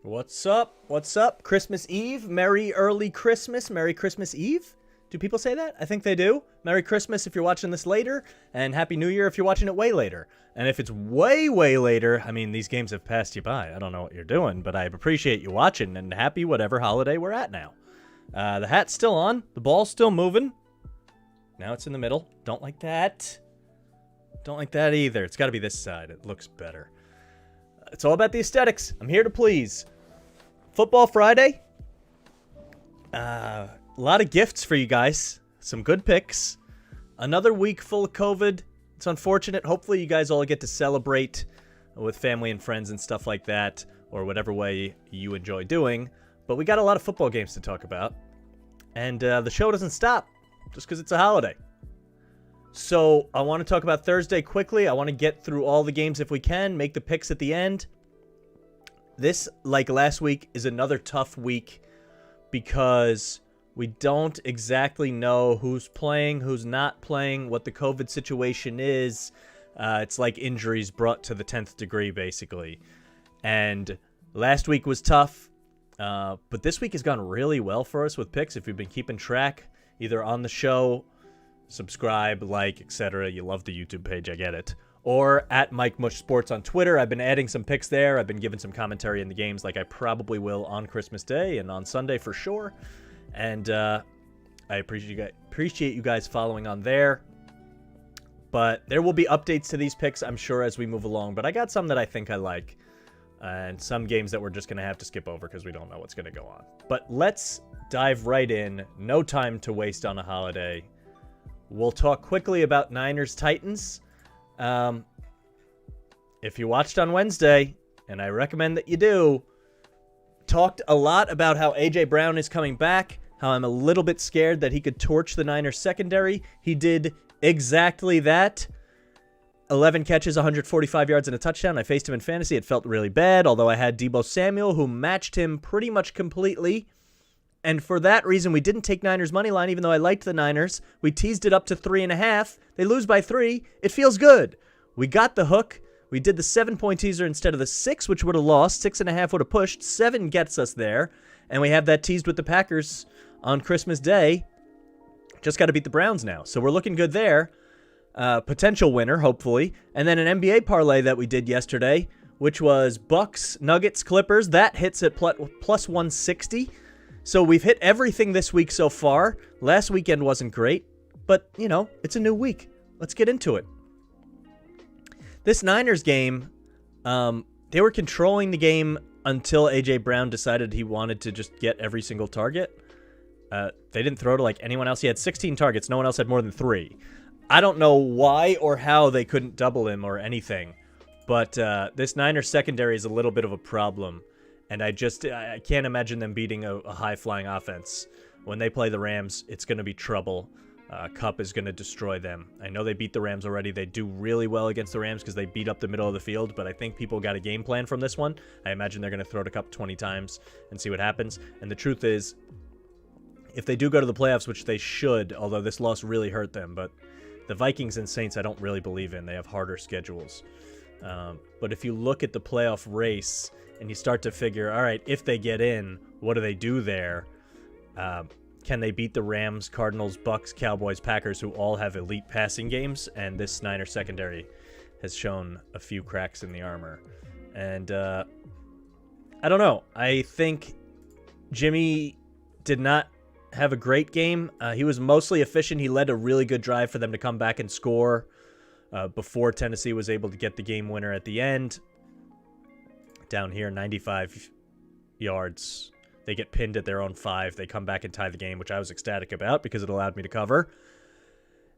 What's up? What's up? Christmas Eve. Merry early Christmas. Merry Christmas Eve. Do people say that? I think they do. Merry Christmas if you're watching this later, and Happy New Year if you're watching it way later. And if it's way, way later, I mean, these games have passed you by. I don't know what you're doing, but I appreciate you watching, and happy whatever holiday we're at now. The hat's still on. The ball's still moving. Now it's in the middle. Don't like that. Don't like that either. It's got to be this side. It looks better. It's all about the aesthetics. I'm here to please. Football Friday. A lot of gifts for you guys. Some good picks. Another week full of COVID. It's unfortunate. Hopefully you guys all get to celebrate with family and friends and stuff like that, or whatever way you enjoy doing. But we got a lot of football games to talk about. And the show doesn't stop just because it's a holiday. So I want to talk about Thursday quickly. I want to get through all the games if we can, make the picks at the end. This, like last week, is another tough week because we don't exactly know who's playing, who's not playing, what the COVID situation is. It's like injuries brought to the 10th degree, basically. And last week was tough, but this week has gone really well for us with picks. If you've been keeping track, either on the show, subscribe, like, etc. You love the YouTube page, I get it. Or at Mike Mush Sports on Twitter. I've been adding some picks there. I've been giving some commentary in the games like I probably will on Christmas Day and on Sunday for sure. And I appreciate you guys following on there. But there will be updates to these picks, I'm sure, as we move along. But I got some that I think I like. And some games that we're just going to have to skip over because we don't know what's going to go on. But let's dive right in. No time to waste on a holiday. We'll talk quickly about Niners-Titans. If you watched on Wednesday, and I recommend that you do, talked a lot about how A.J. Brown is coming back, how I'm a little bit scared that he could torch the Niners secondary. He did exactly that. 11 catches, 145 yards, and a touchdown. I faced him in fantasy. It felt really bad, although I had Deebo Samuel, who matched him pretty much completely. And for that reason, we didn't take Niners money line, even though I liked the Niners. We teased it up to 3.5. They lose by 3. It feels good. We got the hook. We did the 7-point teaser instead of the 6, which would have lost. 6.5 would have pushed. 7 gets us there. And we have that teased with the Packers on Christmas Day. Just got to beat the Browns now. So we're looking good there. Potential winner, hopefully. And then an NBA parlay that we did yesterday, which was Bucks, Nuggets, Clippers. That hits at plus 160. So we've hit everything this week so far. Last weekend wasn't great, but, you know, it's a new week. Let's get into it. This Niners game, they were controlling the game until A.J. Brown decided he wanted to just get every single target. They didn't throw to, like, anyone else. He had 16 targets. No one else had more than 3. I don't know why or how they couldn't double him or anything, but this Niners secondary is a little bit of a problem. And I can't imagine them beating a high-flying offense. When they play the Rams, it's going to be trouble. Kupp is going to destroy them. I know they beat the Rams already. They do really well against the Rams because they beat up the middle of the field, but I think people got a game plan from this one. I imagine they're going to throw to Kupp 20 times and see what happens. And the truth is, if they do go to the playoffs, which they should, although this loss really hurt them, but the Vikings and Saints I don't really believe in. They have harder schedules. But if you look at the playoff race and you start to figure, all right, if they get in, what do they do there? Can they beat the Rams, Cardinals, Bucks, Cowboys, Packers, who all have elite passing games? And this Niners secondary has shown a few cracks in the armor. And I don't know. I think Jimmy did not have a great game. He was mostly efficient. He led a really good drive for them to come back and score before Tennessee was able to get the game winner at the end. Down here, 95 yards. They get pinned at their own 5. They come back and tie the game, which I was ecstatic about because it allowed me to cover.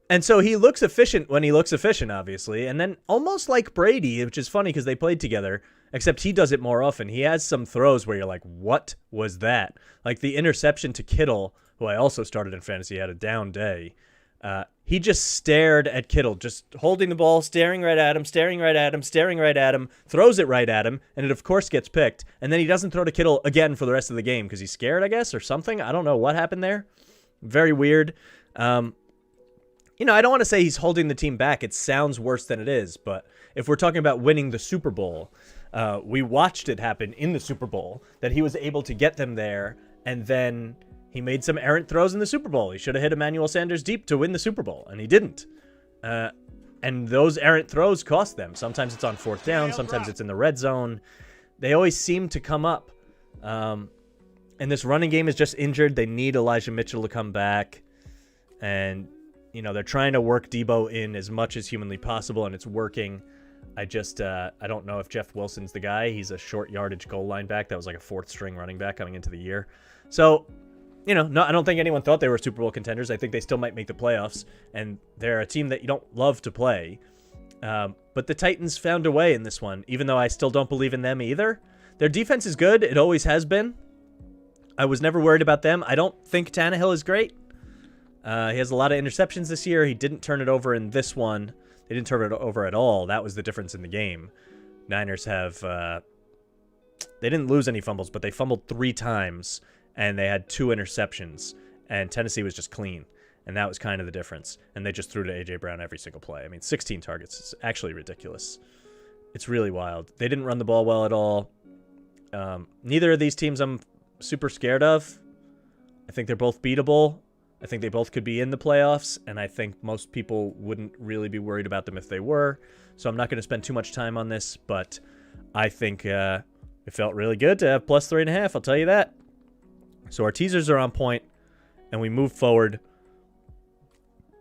And so he looks efficient when he looks efficient, obviously. And then almost like Brady, which is funny because they played together, except he does it more often. He has some throws where you're like, what was that? Like the interception to Kittle, who I also started in fantasy, had a down day. He just stared at Kittle, just holding the ball, staring right at him, staring right at him, staring right at him, throws it right at him, and it, of course, gets picked. And then he doesn't throw to Kittle again for the rest of the game because he's scared, I guess, or something. I don't know what happened there. Very weird. I don't want to say he's holding the team back. It sounds worse than it is. But if we're talking about winning the Super Bowl, We watched it happen in the Super Bowl, that he was able to get them there, and then he made some errant throws in the Super Bowl. He should have hit Emmanuel Sanders deep to win the Super Bowl, and he didn't. And those errant throws cost them. Sometimes it's on fourth down. Sometimes it's in the red zone. They always seem to come up. And this running game is just injured. They need Elijah Mitchell to come back. And, you know, they're trying to work Debo in as much as humanly possible, and it's working. I don't know if Jeff Wilson's the guy. He's a short yardage goal line back. That was like a fourth string running back coming into the year. So, you know, no, I don't think anyone thought they were Super Bowl contenders. I think they still might make the playoffs, and they're a team that you don't love to play. But the Titans found a way in this one, even though I still don't believe in them either. Their defense is good. It always has been. I was never worried about them. I don't think Tannehill is great. He has a lot of interceptions this year. He didn't turn it over in this one. They didn't turn it over at all. That was the difference in the game. Niners have... they didn't lose any fumbles, but they fumbled 3 times, and they had 2 interceptions, and Tennessee was just clean, and that was kind of the difference. And they just threw to A.J. Brown every single play. I mean, 16 targets is actually ridiculous. It's really wild. They didn't run the ball well at all. Neither of these teams I'm super scared of. I think they're both beatable. I think they both could be in the playoffs, and I think most people wouldn't really be worried about them if they were. So I'm not going to spend too much time on this, but I think it felt really good to have plus 3.5, I'll tell you that. So our teasers are on point, and we move forward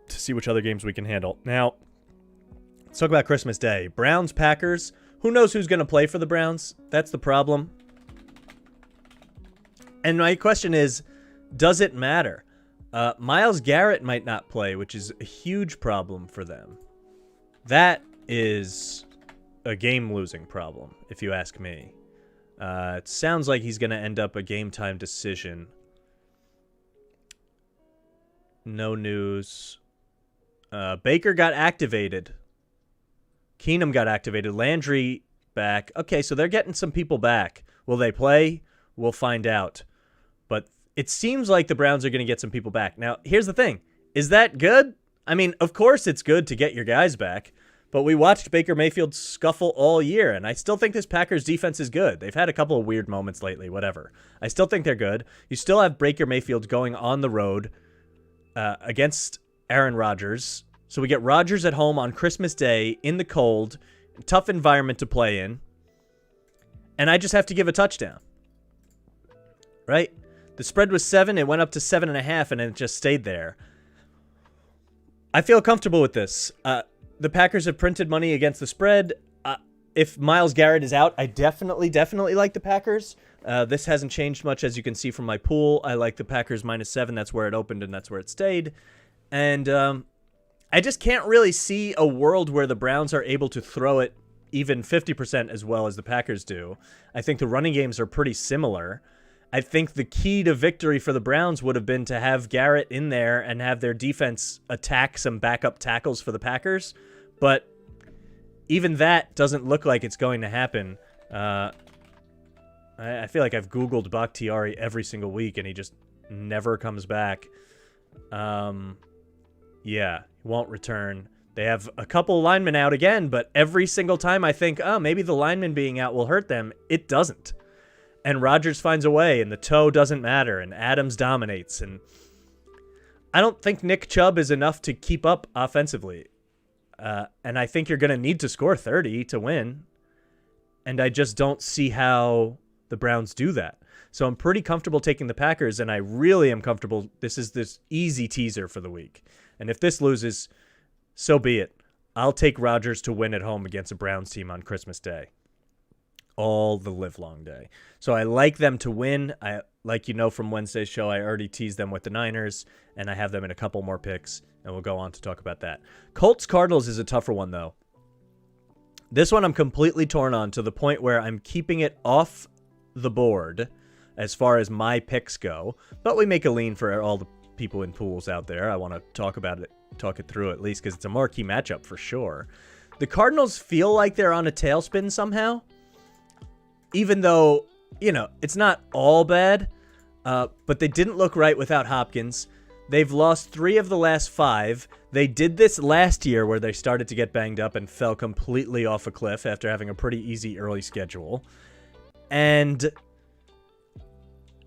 to see which other games we can handle. Now, let's talk about Christmas Day. Browns, Packers. Who knows who's going to play for the Browns? That's the problem. And my question is, does it matter? Myles Garrett might not play, which is a huge problem for them. That is a game-losing problem, if you ask me. It sounds like he's going to end up a game-time decision. No news. Baker got activated. Keenum got activated. Landry back. Okay, so they're getting some people back. Will they play? We'll find out. But it seems like the Browns are going to get some people back. Now, here's the thing. Is that good? I mean, of course it's good to get your guys back, but we watched Baker Mayfield scuffle all year, and I still think this Packers defense is good. They've had a couple of weird moments lately, whatever. I still think they're good. You still have Baker Mayfield going on the road against Aaron Rodgers. So we get Rodgers at home on Christmas Day in the cold, tough environment to play in, and I just have to give a touchdown, right? The spread was 7. It went up to 7.5, and it just stayed there. I feel comfortable with this. The Packers have printed money against the spread. If Myles Garrett is out, I definitely like the Packers. This hasn't changed much, as you can see from my pool. I like the Packers -7. That's where it opened, and that's where it stayed. And I just can't really see a world where the Browns are able to throw it even 50% as well as the Packers do. I think the running games are pretty similar. I think the key to victory for the Browns would have been to have Garrett in there and have their defense attack some backup tackles for the Packers. But even that doesn't look like it's going to happen. I feel like I've Googled Bakhtiari every single week, and he just never comes back. Yeah, he won't return. They have a couple linemen out again, but every single time I think, oh, maybe the lineman being out will hurt them, it doesn't. And Rodgers finds a way, and the toe doesn't matter, and Adams dominates. And I don't think Nick Chubb is enough to keep up offensively. And I think you're going to need to score 30 to win. And I just don't see how the Browns do that. So I'm pretty comfortable taking the Packers, and I really am comfortable. This is this easy teaser for the week. And if this loses, so be it. I'll take Rodgers to win at home against a Browns team on Christmas Day. All the livelong day. So I like them to win. Like you know from Wednesday's show, I already teased them with the Niners, and I have them in a couple more picks, and we'll go on to talk about that. Colts-Cardinals is a tougher one, though. This one I'm completely torn on to the point where I'm keeping it off the board as far as my picks go, but we make a lean for all the people in pools out there. I want to talk it through at least because it's a marquee matchup for sure. The Cardinals feel like they're on a tailspin somehow. Even though, you know, it's not all bad, but they didn't look right without Hopkins. They've lost 3 of the last 5. They did this last year where they started to get banged up and fell completely off a cliff after having a pretty easy early schedule. And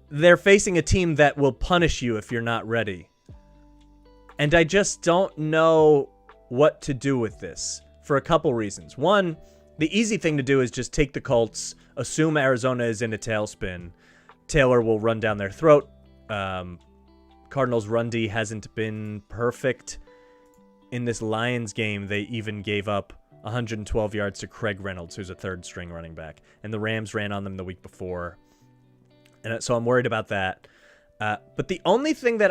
they're facing a team that will punish you if you're not ready. And I just don't know what to do with this for a couple reasons. One, the easy thing to do is just take the Colts, assume Arizona is in a tailspin. Taylor will run down their throat. Cardinals' run D hasn't been perfect. In this Lions game, they even gave up 112 yards to Craig Reynolds, who's a third-string running back. And the Rams ran on them the week before. And so I'm worried about that. But the only thing that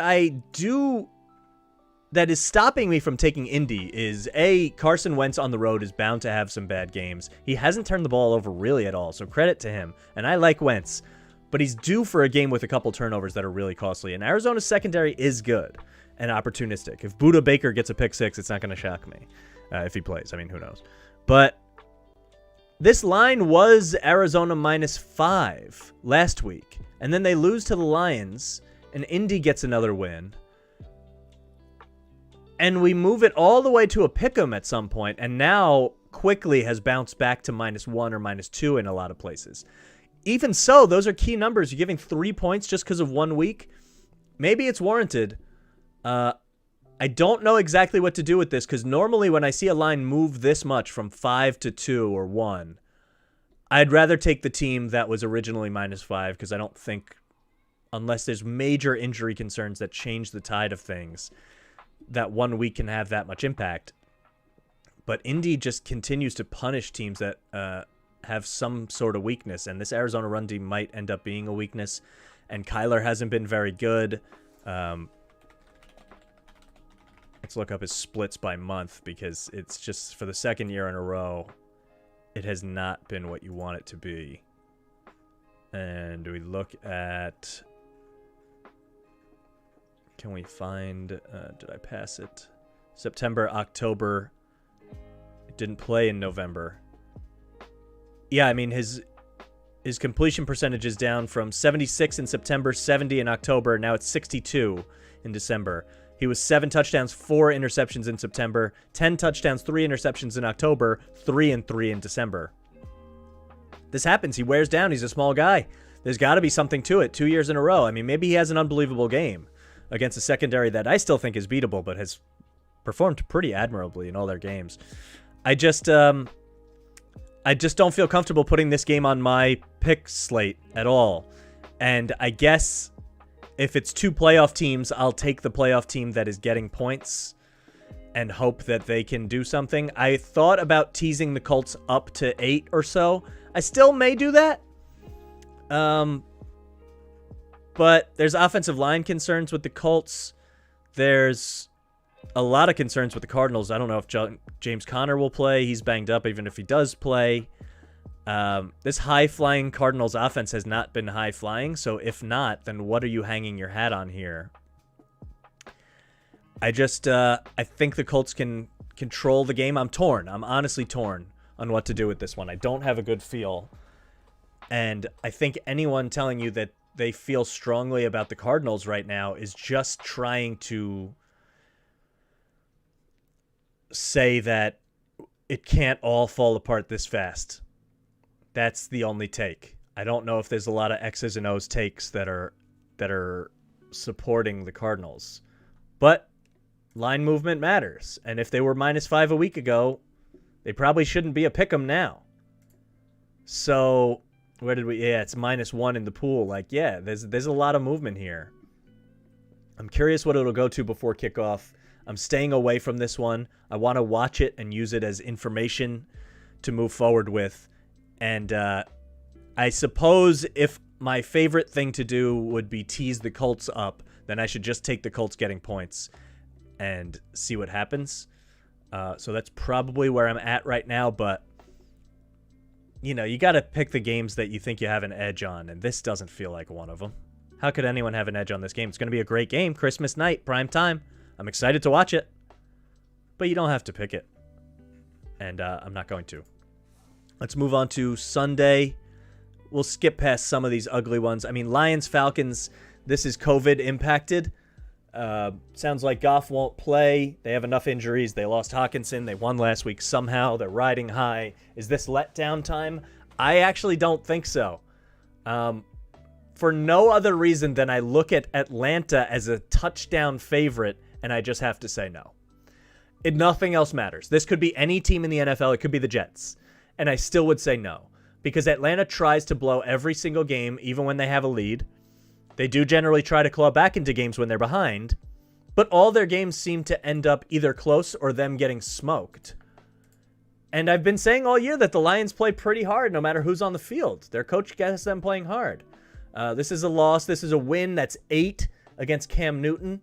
that is stopping me from taking Indy is, Carson Wentz on the road is bound to have some bad games. He hasn't turned the ball over really at all, so credit to him. And I like Wentz. But he's due for a game with a couple turnovers that are really costly. And Arizona's secondary is good and opportunistic. If Budda Baker gets a pick 6, it's not going to shock me if he plays. I mean, who knows? But this line was Arizona -5 last week. And then they lose to the Lions, and Indy gets another win. And we move it all the way to a pick'em at some point, and now quickly has bounced back to -1 or -2 in a lot of places. Even so, those are key numbers. You're giving 3 points just because of 1 week. Maybe it's warranted. I don't know exactly what to do with this, because normally when I see a line move this much from 5 to 2 or 1, I'd rather take the team that was originally -5, because I don't think, unless there's major injury concerns that change the tide of things, that 1 week can have that much impact. But Indy just continues to punish teams that have some sort of weakness, and this Arizona run D might end up being a weakness. And Kyler hasn't been very good. Let's look up his splits by month, because it's just, for the second year in a row, it has not been what you want it to be. And we look at... Can we find... did I pass it? September, October. It didn't play in November. Yeah, I mean, his completion percentage is down from 76 in September, 70 in October. Now it's 62 in December. He was 7 touchdowns, 4 interceptions in September, 10 touchdowns, 3 interceptions in October, 3 and 3 in December. This happens. He wears down. He's a small guy. There's got to be something to it. 2 years in a row. I mean, maybe he has an unbelievable game against a secondary that I still think is beatable, but has performed pretty admirably in all their games. I just don't feel comfortable putting this game on my pick slate at all. And I guess if it's 2 playoff teams, I'll take the playoff team that is getting points and hope that they can do something. I thought about teasing the Colts up to 8 or so. I still may do that. But there's offensive line concerns with the Colts. There's a lot of concerns with the Cardinals. I don't know if James Conner will play. He's banged up even if he does play. This high-flying Cardinals offense has not been high-flying, so if not, then what are you hanging your hat on here? I think the Colts can control the game. I'm torn. I'm honestly torn on what to do with this one. I don't have a good feel. And I think anyone telling you that they feel strongly about the Cardinals right now is just trying to say that it can't all fall apart this fast. That's the only take. I don't know if there's a lot of X's and O's takes that are supporting the Cardinals. But line movement matters. And if they were -5 a week ago, they probably shouldn't be a pick'em now. So where did we... Yeah, it's -1 in the pool. Like, yeah, there's a lot of movement here. I'm curious what it'll go to before kickoff. I'm staying away from this one. I want to watch it and use it as information to move forward with. And I suppose if my favorite thing to do would be tease the Colts up, then I should just take the Colts getting points and see what happens. So that's probably where I'm at right now. But, you know, you got to pick the games that you think you have an edge on. And this doesn't feel like one of them. How could anyone have an edge on this game? It's going to be a great game. Christmas night, prime time. I'm excited to watch it. But you don't have to pick it. And I'm not going to. Let's move on to Sunday. We'll skip past some of these ugly ones. I mean, Lions, Falcons, this is COVID impacted. Sounds like Goff won't play. They have enough injuries. They lost Hawkinson. They won last week somehow. They're riding high. Is this letdown time? I actually don't think so. For no other reason than I look at Atlanta as a touchdown favorite, and I just have to say no. Nothing else matters. This could be any team in the NFL. It could be the Jets. And I still would say no. Because Atlanta tries to blow every single game, even when they have a lead. They do generally try to claw back into games when they're behind, but all their games seem to end up either close or them getting smoked. And I've been saying all year that the Lions play pretty hard no matter who's on the field. Their coach gets them playing hard. This is a loss. This is a win. That's 8 against Cam Newton.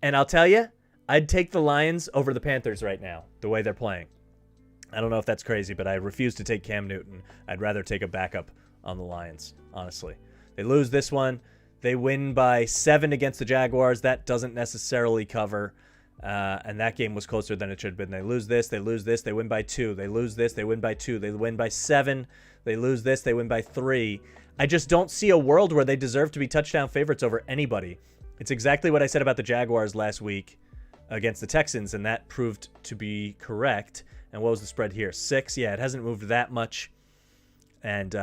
And I'll tell you, I'd take the Lions over the Panthers right now, the way they're playing. I don't know if that's crazy, but I refuse to take Cam Newton. I'd rather take a backup on the Lions, honestly. They lose this one. They win by 7 against the Jaguars. That doesn't necessarily cover. And that game was closer than it should have been. They lose this. They lose this. They win by 2. They lose this. They win by 2. They win by 7. They lose this. They win by 3. I just don't see a world where they deserve to be touchdown favorites over anybody. It's exactly what I said about the Jaguars last week against the Texans, and that proved to be correct. And what was the spread here? 6. Yeah, it hasn't moved that much. And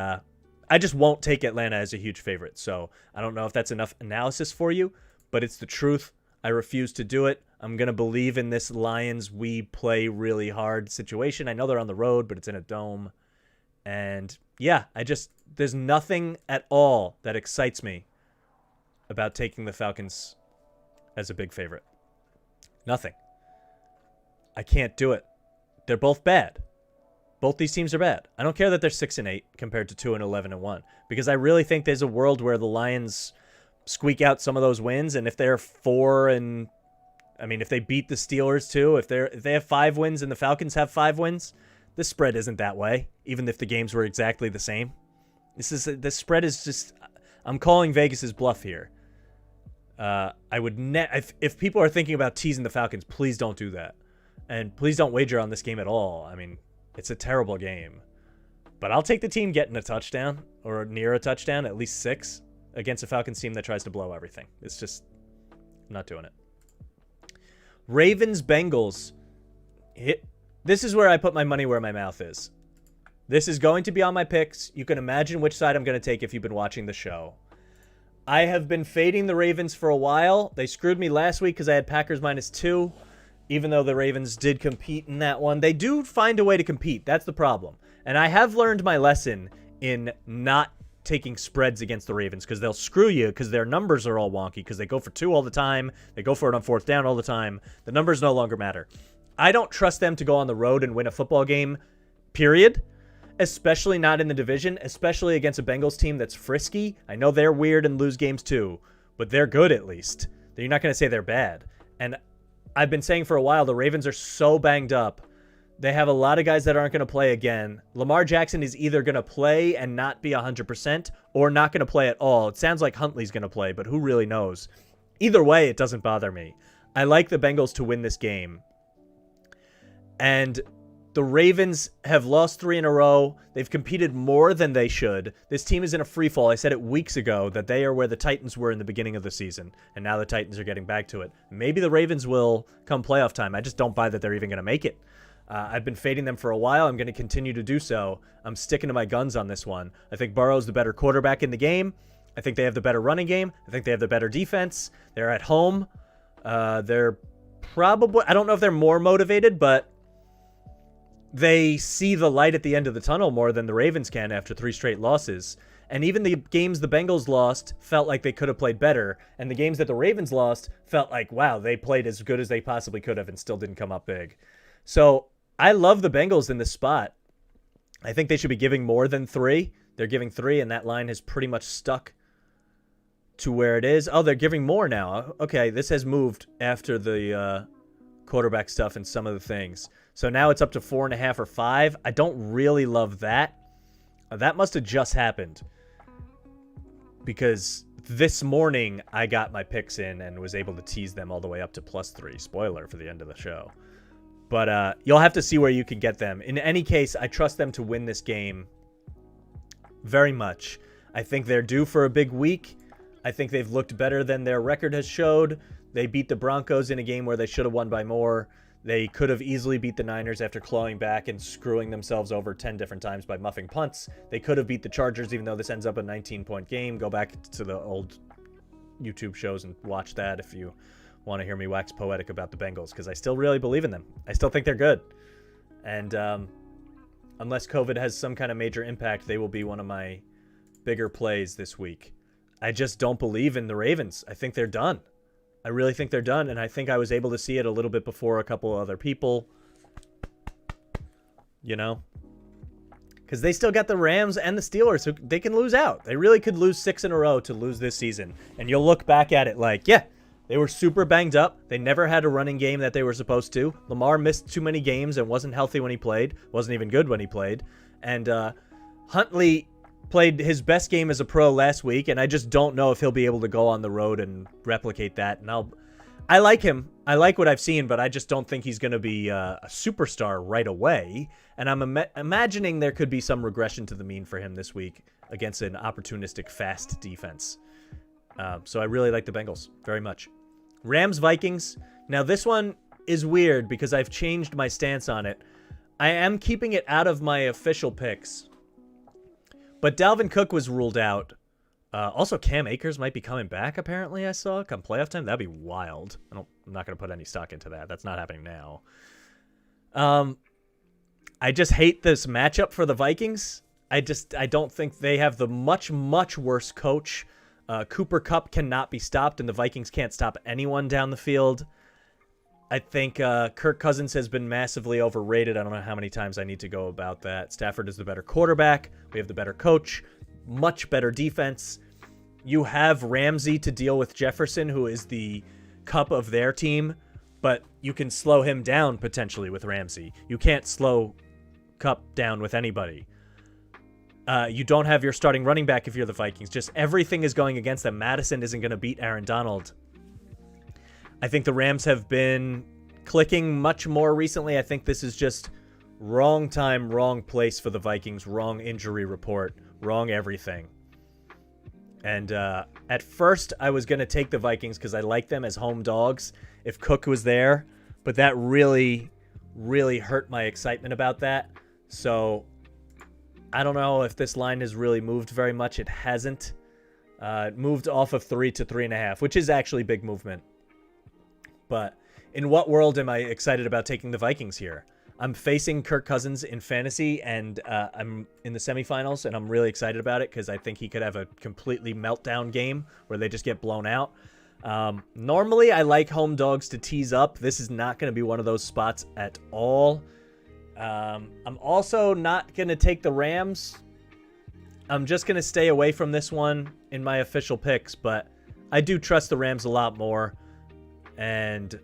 I just won't take Atlanta as a huge favorite. So I don't know if that's enough analysis for you, but it's the truth. I refuse to do it. I'm going to believe in this Lions we play really hard situation. I know they're on the road, but it's in a dome. And yeah, there's nothing at all that excites me about taking the Falcons as a big favorite. Nothing. I can't do it. They're both bad. Both these teams are bad. I don't care that they're 6-8 compared to 2-11-1, because I really think there's a world where the Lions squeak out some of those wins, and if they're 4 and if they beat the Steelers too, if they have 5 wins and the Falcons have 5 wins, the spread isn't that way. Even if the games were exactly the same, the spread is just. I'm calling Vegas's bluff here. I would if people are thinking about teasing the Falcons, please don't do that, and please don't wager on this game at all. I mean, it's a terrible game, but I'll take the team getting a touchdown or near a touchdown, at least 6, against a Falcons team that tries to blow everything. It's just, I'm not doing it. Ravens Bengals. This is where I put my money where my mouth is. This is going to be on my picks. You can imagine which side I'm going to take if you've been watching the show. I have been fading the Ravens for a while. They screwed me last week because I had Packers -2. Even though the Ravens did compete in that one, they do find a way to compete. That's the problem. And I have learned my lesson in not taking spreads against the Ravens, because they'll screw you because their numbers are all wonky, because they go for 2 all the time. They go for it on 4th down all the time. The numbers no longer matter. I don't trust them to go on the road and win a football game, period. Especially not in the division, especially against a Bengals team that's frisky. I know they're weird and lose games too, but they're good at least. You're not going to say they're bad. And I've been saying for a while, the Ravens are so banged up. They have a lot of guys that aren't going to play again. Lamar Jackson is either going to play and not be 100% or not going to play at all. It sounds like Huntley's going to play, but who really knows? Either way, it doesn't bother me. I like the Bengals to win this game. And the Ravens have lost 3 in a row. They've competed more than they should. This team is in a free fall. I said it weeks ago that they are where the Titans were in the beginning of the season, and now the Titans are getting back to it. Maybe the Ravens will come playoff time. I just don't buy that they're even going to make it. I've been fading them for a while. I'm going to continue to do so. I'm sticking to my guns on this one. I think Burrow's the better quarterback in the game. I think they have the better running game. I think they have the better defense. They're at home. They're probably, I don't know if they're more motivated, but they see the light at the end of the tunnel more than the Ravens can after 3 straight losses. And even the games the Bengals lost felt like they could have played better. And the games that the Ravens lost felt like, wow, they played as good as they possibly could have and still didn't come up big. So I love the Bengals in this spot. I think they should be giving more than 3. They're giving 3, and that line has pretty much stuck to where it is. Oh, they're giving more now. Okay, this has moved after the quarterback stuff and some of the things. So now it's up to 4.5 or 5. I don't really love that. That must have just happened, because this morning I got my picks in and was able to tease them all the way up to +3. Spoiler for the end of the show. But you'll have to see where you can get them. In any case, I trust them to win this game very much. I think they're due for a big week. I think they've looked better than their record has showed. They beat the Broncos in a game where they should have won by more. They could have easily beat the Niners after clawing back and screwing themselves over 10 different times by muffing punts. They could have beat the Chargers, even though this ends up a 19-point game. Go back to the old YouTube shows and watch that if you want to hear me wax poetic about the Bengals, because I still really believe in them. I still think they're good. And unless COVID has some kind of major impact, they will be one of my bigger plays this week. I just don't believe in the Ravens. I think they're done. I really think they're done, and I think I was able to see it a little bit before a couple other people. You know? Because they still got the Rams and the Steelers, so they can lose out. They really could lose 6 in a row to lose this season. And you'll look back at it like, yeah, they were super banged up. They never had a running game that they were supposed to. Lamar missed too many games and wasn't healthy when he played. Wasn't even good when he played. And Huntley played his best game as a pro last week, and I just don't know if he'll be able to go on the road and replicate that. And I like him. I like what I've seen, but I just don't think he's going to be a superstar right away. And I'm imagining there could be some regression to the mean for him this week against an opportunistic, fast defense. So I really like the Bengals very much. Rams, Vikings. Now this one is weird because I've changed my stance on it. I am keeping it out of my official picks. But Dalvin Cook was ruled out. Also, Cam Akers might be coming back, apparently, I saw. Come playoff time. That'd be wild. I'm not going to put any stock into that. That's not happening now. I just hate this matchup for the Vikings. I don't think they have the much, much worse coach. Cooper Kupp cannot be stopped, and the Vikings can't stop anyone down the field. I think Kirk Cousins has been massively overrated. I don't know how many times I need to go about that. Stafford is the better quarterback. We have the better coach. Much better defense. You have Ramsey to deal with Jefferson, who is the cup of their team, but you can slow him down potentially with Ramsey. You can't slow Kupp down with anybody. You don't have your starting running back if you're the Vikings. Just everything is going against them. Madison isn't going to beat Aaron Donald. I think the Rams have been clicking much more recently. I think this is just wrong time, wrong place for the Vikings. Wrong injury report. Wrong everything. And at first, I was going to take the Vikings because I like them as home dogs if Cook was there. But that really, really hurt my excitement about that. So I don't know if this line has really moved very much. It hasn't. It moved off of 3 to 3.5, which is actually big movement. But in what world am I excited about taking the Vikings here? I'm facing Kirk Cousins in fantasy, and I'm in the semifinals, and I'm really excited about it because I think he could have a completely meltdown game where they just get blown out. Normally, I like home dogs to tease up. This is not going to be one of those spots at all. I'm also not going to take the Rams. I'm just going to stay away from this one in my official picks, but I do trust the Rams a lot more. And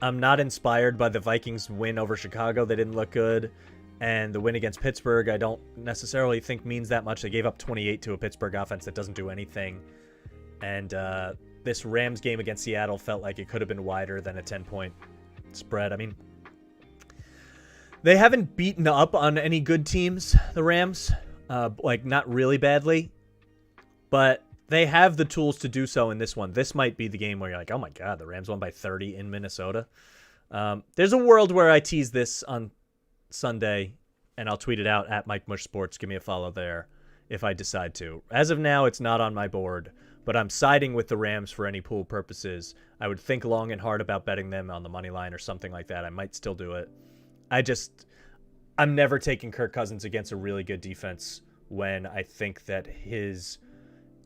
I'm not inspired by the Vikings win over Chicago. They didn't look good. And the win against Pittsburgh, I don't necessarily think means that much. They gave up 28 to a Pittsburgh offense that doesn't do anything. And this Rams game against Seattle felt like it could have been wider than a 10-point spread. I mean, they haven't beaten up on any good teams, the Rams. Like, not really badly. But they have the tools to do so in this one. This might be the game where you're like, oh my God, the Rams won by 30 in Minnesota. There's a world where I tease this on Sunday, and I'll tweet it out at Mike Mush Sports. Give me a follow there if I decide to. As of now, it's not on my board, but I'm siding with the Rams for any pool purposes. I would think long and hard about betting them on the money line or something like that. I might still do it. I'm never taking Kirk Cousins against a really good defense when I think that his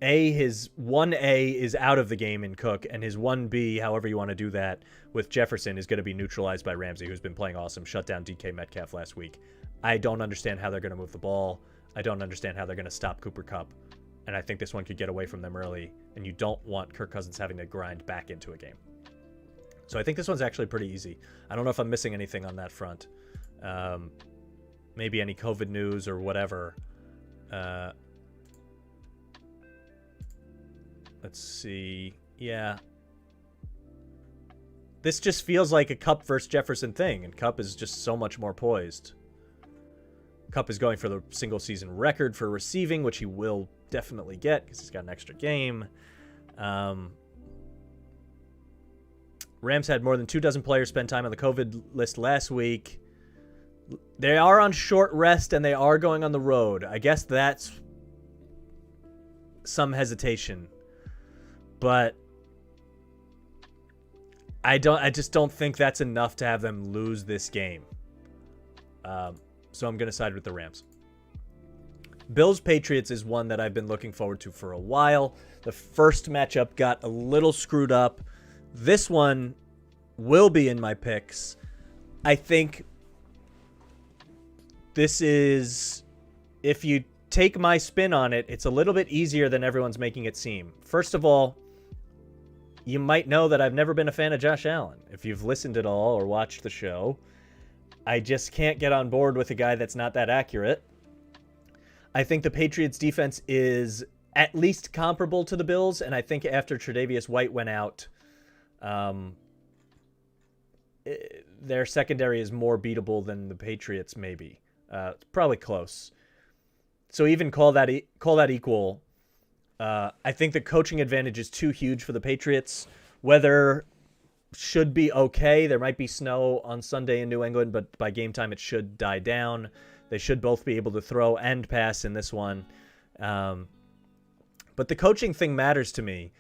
1A is out of the game in Cook, and his 1B, however you want to do that, with Jefferson is going to be neutralized by Ramsey, who's been playing awesome, shut down DK Metcalf last week. I don't understand how they're going to move the ball. I don't understand how they're going to stop Cooper Kupp, and I think this one could get away from them early, and you don't want Kirk Cousins having to grind back into a game. So I think this one's actually pretty easy. I don't know if I'm missing anything on that front. Maybe any COVID news or whatever. Let's see. Yeah. This just feels like a Kupp versus Jefferson thing, and Kupp is just so much more poised. Kupp is going for the single season record for receiving, which he will definitely get because he's got an extra game. Rams had more than 24 players spend time on the COVID list last week. They are on short rest, and they are going on the road. I guess that's some hesitation. But I just don't think that's enough to have them lose this game. So I'm going to side with the Rams. Bills-Patriots is one that I've been looking forward to for a while. The first matchup got a little screwed up. This one will be in my picks. I think this is, if you take my spin on it, it's a little bit easier than everyone's making it seem. First of all, you might know that I've never been a fan of Josh Allen. If you've listened at all or watched the show, I just can't get on board with a guy that's not that accurate. I think the Patriots defense is at least comparable to the Bills, and I think after Tre'Davious White went out, their secondary is more beatable than the Patriots, maybe. It's probably close. So even call that equal. I think the coaching advantage is too huge for the Patriots. Weather should be okay. There might be snow on Sunday in New England, but by game time it should die down. They should both be able to throw and pass in this one. But the coaching thing matters to me.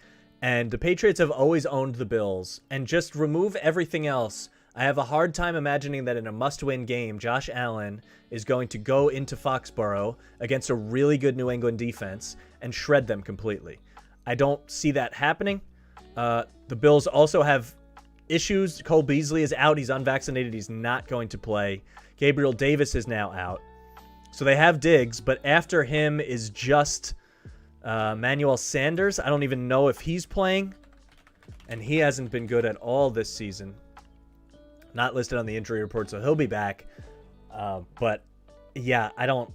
And the Patriots have always owned the Bills. And just remove everything else. I have a hard time imagining that in a must-win game, Josh Allen is going to go into Foxborough against a really good New England defense and shred them completely. I don't see that happening. The Bills also have issues. Cole Beasley is out. He's unvaccinated. He's not going to play. Gabriel Davis is now out. So they have Diggs, but after him is just Manuel Sanders. I don't even know if he's playing, and he hasn't been good at all this season. Not listed on the injury report, so he'll be back. But yeah, I don't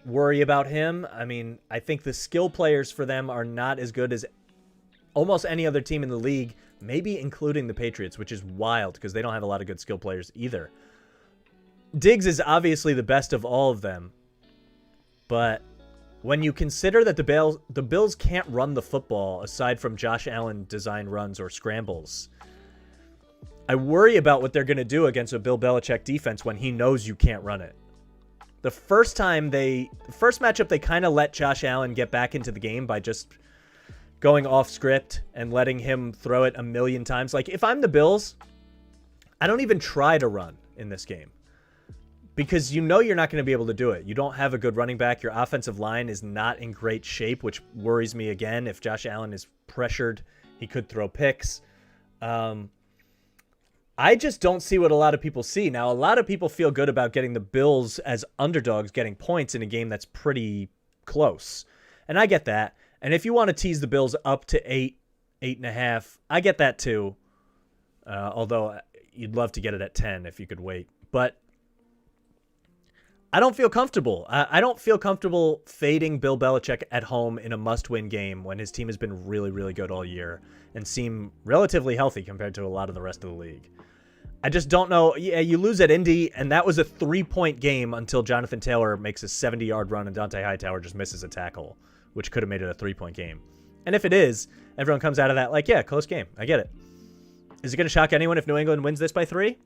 worry about him. I mean, I think the skill players for them are not as good as almost any other team in the league, maybe including the Patriots, which is wild because they don't have a lot of good skill players either. Diggs is obviously the best of all of them, but when you consider that the Bills can't run the football aside from Josh Allen design runs or scrambles, I worry about what they're going to do against a Bill Belichick defense when he knows you can't run it. The first matchup, they kind of let Josh Allen get back into the game by just going off script and letting him throw it a million times. Like, if I'm the Bills, I don't even try to run in this game because you know you're not going to be able to do it. You don't have a good running back. Your offensive line is not in great shape, which worries me again. If Josh Allen is pressured, he could throw picks. I just don't see what a lot of people see. Now, a lot of people feel good about getting the Bills as underdogs, getting points in a game that's pretty close. And I get that. And if you want to tease the Bills up to 8.5, I get that too. Although you'd love to get it at 10 if you could wait. But I don't feel comfortable. I don't feel comfortable fading Bill Belichick at home in a must-win game when his team has been really, really good all year and seem relatively healthy compared to a lot of the rest of the league. I just don't know. Yeah, you lose at Indy, and that was a 3-point game until Jonathan Taylor makes a 70-yard run and Dante Hightower just misses a tackle, which could have made it a 3-point game. And if it is, everyone comes out of that like, yeah, close game. I get it. Is it going to shock anyone if New England wins this by 3?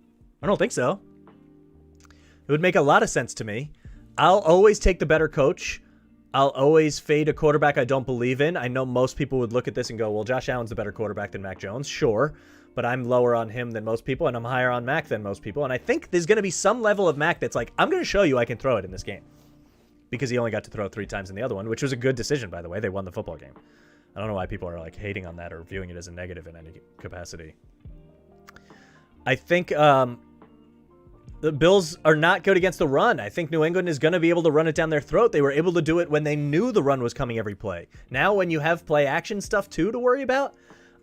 I don't think so. It would make a lot of sense to me. I'll always take the better coach. I'll always fade a quarterback I don't believe in. I know most people would look at this and go, well, Josh Allen's a better quarterback than Mac Jones. Sure, but I'm lower on him than most people, and I'm higher on Mac than most people. And I think there's going to be some level of Mac that's like, I'm going to show you I can throw it in this game. Because he only got to throw 3 times in the other one, which was a good decision, by the way. They won the football game. I don't know why people are like hating on that or viewing it as a negative in any capacity. I think the Bills are not good against the run. I think New England is going to be able to run it down their throat. They were able to do it when they knew the run was coming every play. Now, when you have play action stuff too to worry about,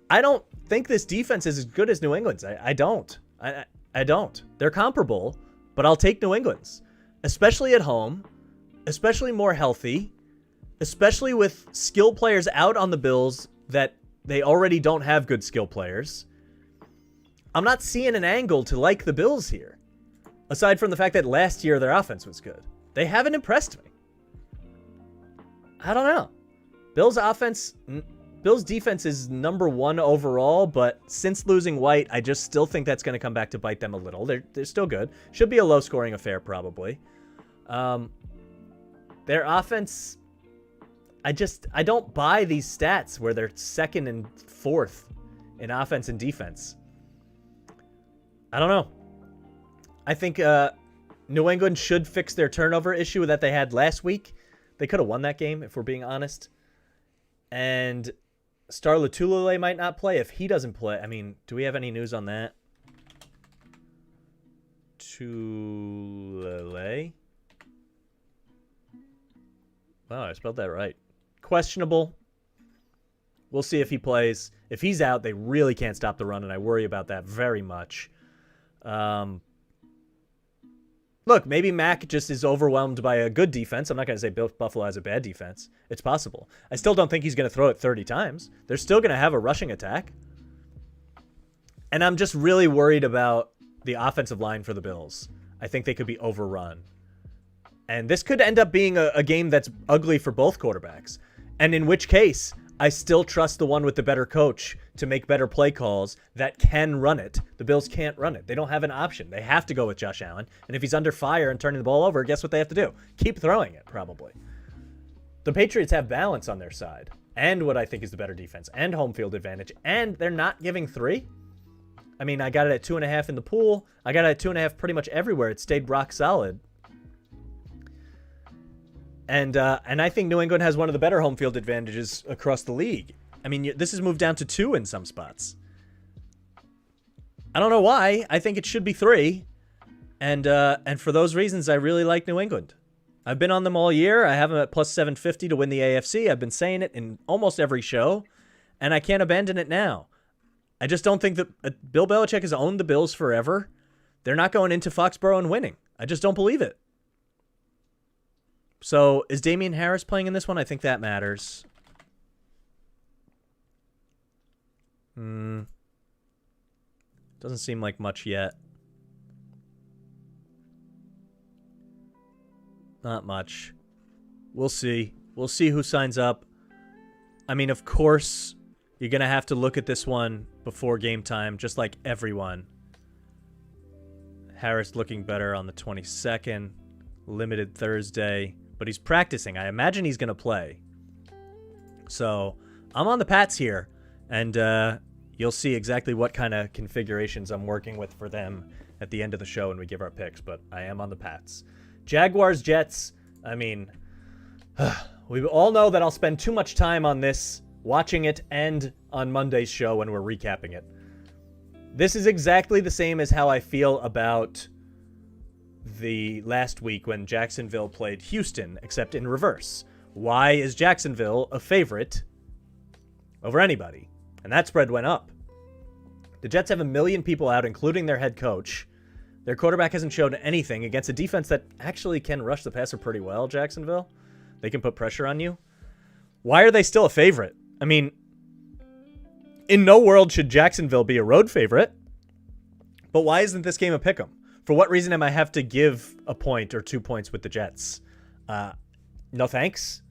I don't think this defense is as good as New England's. I don't. I don't. They're comparable, but I'll take New England's, especially at home, especially more healthy, especially with skill players out on the Bills that they already don't have good skill players. I'm not seeing an angle to like the Bills here. Aside from the fact that last year their offense was good. They haven't impressed me. I don't know. Bills' offense, Bills defense is number 1 overall, but since losing White, I just still think that's going to come back to bite them a little. They're still good. Should be a low-scoring affair, probably. Their offense, I don't buy these stats where they're 2nd and 4th in offense and defense. I don't know. I think New England should fix their turnover issue that they had last week. They could have won that game, if we're being honest. And Star Lotulelei might not play. If he doesn't play, I mean, do we have any news on that? Tulele? Wow, I spelled that right. Questionable. We'll see if he plays. If he's out, they really can't stop the run, and I worry about that very much. Look, maybe Mac just is overwhelmed by a good defense. I'm not going to say Buffalo has a bad defense. It's possible. I still don't think he's going to throw it 30 times. They're still going to have a rushing attack. And I'm just really worried about the offensive line for the Bills. I think they could be overrun. And this could end up being a game that's ugly for both quarterbacks. And in which case, I still trust the one with the better coach to make better play calls that can run it. The Bills can't run it. They don't have an option. They have to go with Josh Allen. And if he's under fire and turning the ball over, guess what they have to do? Keep throwing it, probably. The Patriots have balance on their side, and what I think is the better defense, and home field advantage, and they're not giving 3. I mean, I got it at 2.5 in the pool. I got it at 2.5 pretty much everywhere. It stayed rock solid. And I think New England has one of the better home field advantages across the league. I mean, this has moved down to 2 in some spots. I don't know why. I think it should be 3. And for those reasons, I really like New England. I've been on them all year. I have them at plus 750 to win the AFC. I've been saying it in almost every show, and I can't abandon it now. I just don't think that Bill Belichick has owned the Bills forever. They're not going into Foxborough and winning. I just don't believe it. So, is Damian Harris playing in this one? I think that matters. Doesn't seem like much yet. Not much. We'll see. We'll see who signs up. I mean, of course, you're going to have to look at this one before game time, just like everyone. Harris looking better on the 22nd. Limited Thursday. But he's practicing. I imagine he's going to play. So I'm on the Pats here. And you'll see exactly what kind of configurations I'm working with for them at the end of the show when we give our picks. But I am on the Pats. Jaguars, Jets. I mean, we all know that I'll spend too much time on this, watching it, and on Monday's show when we're recapping it. This is exactly the same as how I feel about the last week when Jacksonville played Houston, except in reverse. Why is Jacksonville a favorite over anybody? And that spread went up. The Jets have 1 million people out, including their head coach. Their quarterback hasn't shown anything against a defense that actually can rush the passer pretty well, Jacksonville. They can put pressure on you. Why are they still a favorite? I mean, in no world should Jacksonville be a road favorite. But why isn't this game a pick'em? For what reason am I have to give a point or 2 points with the Jets? No thanks.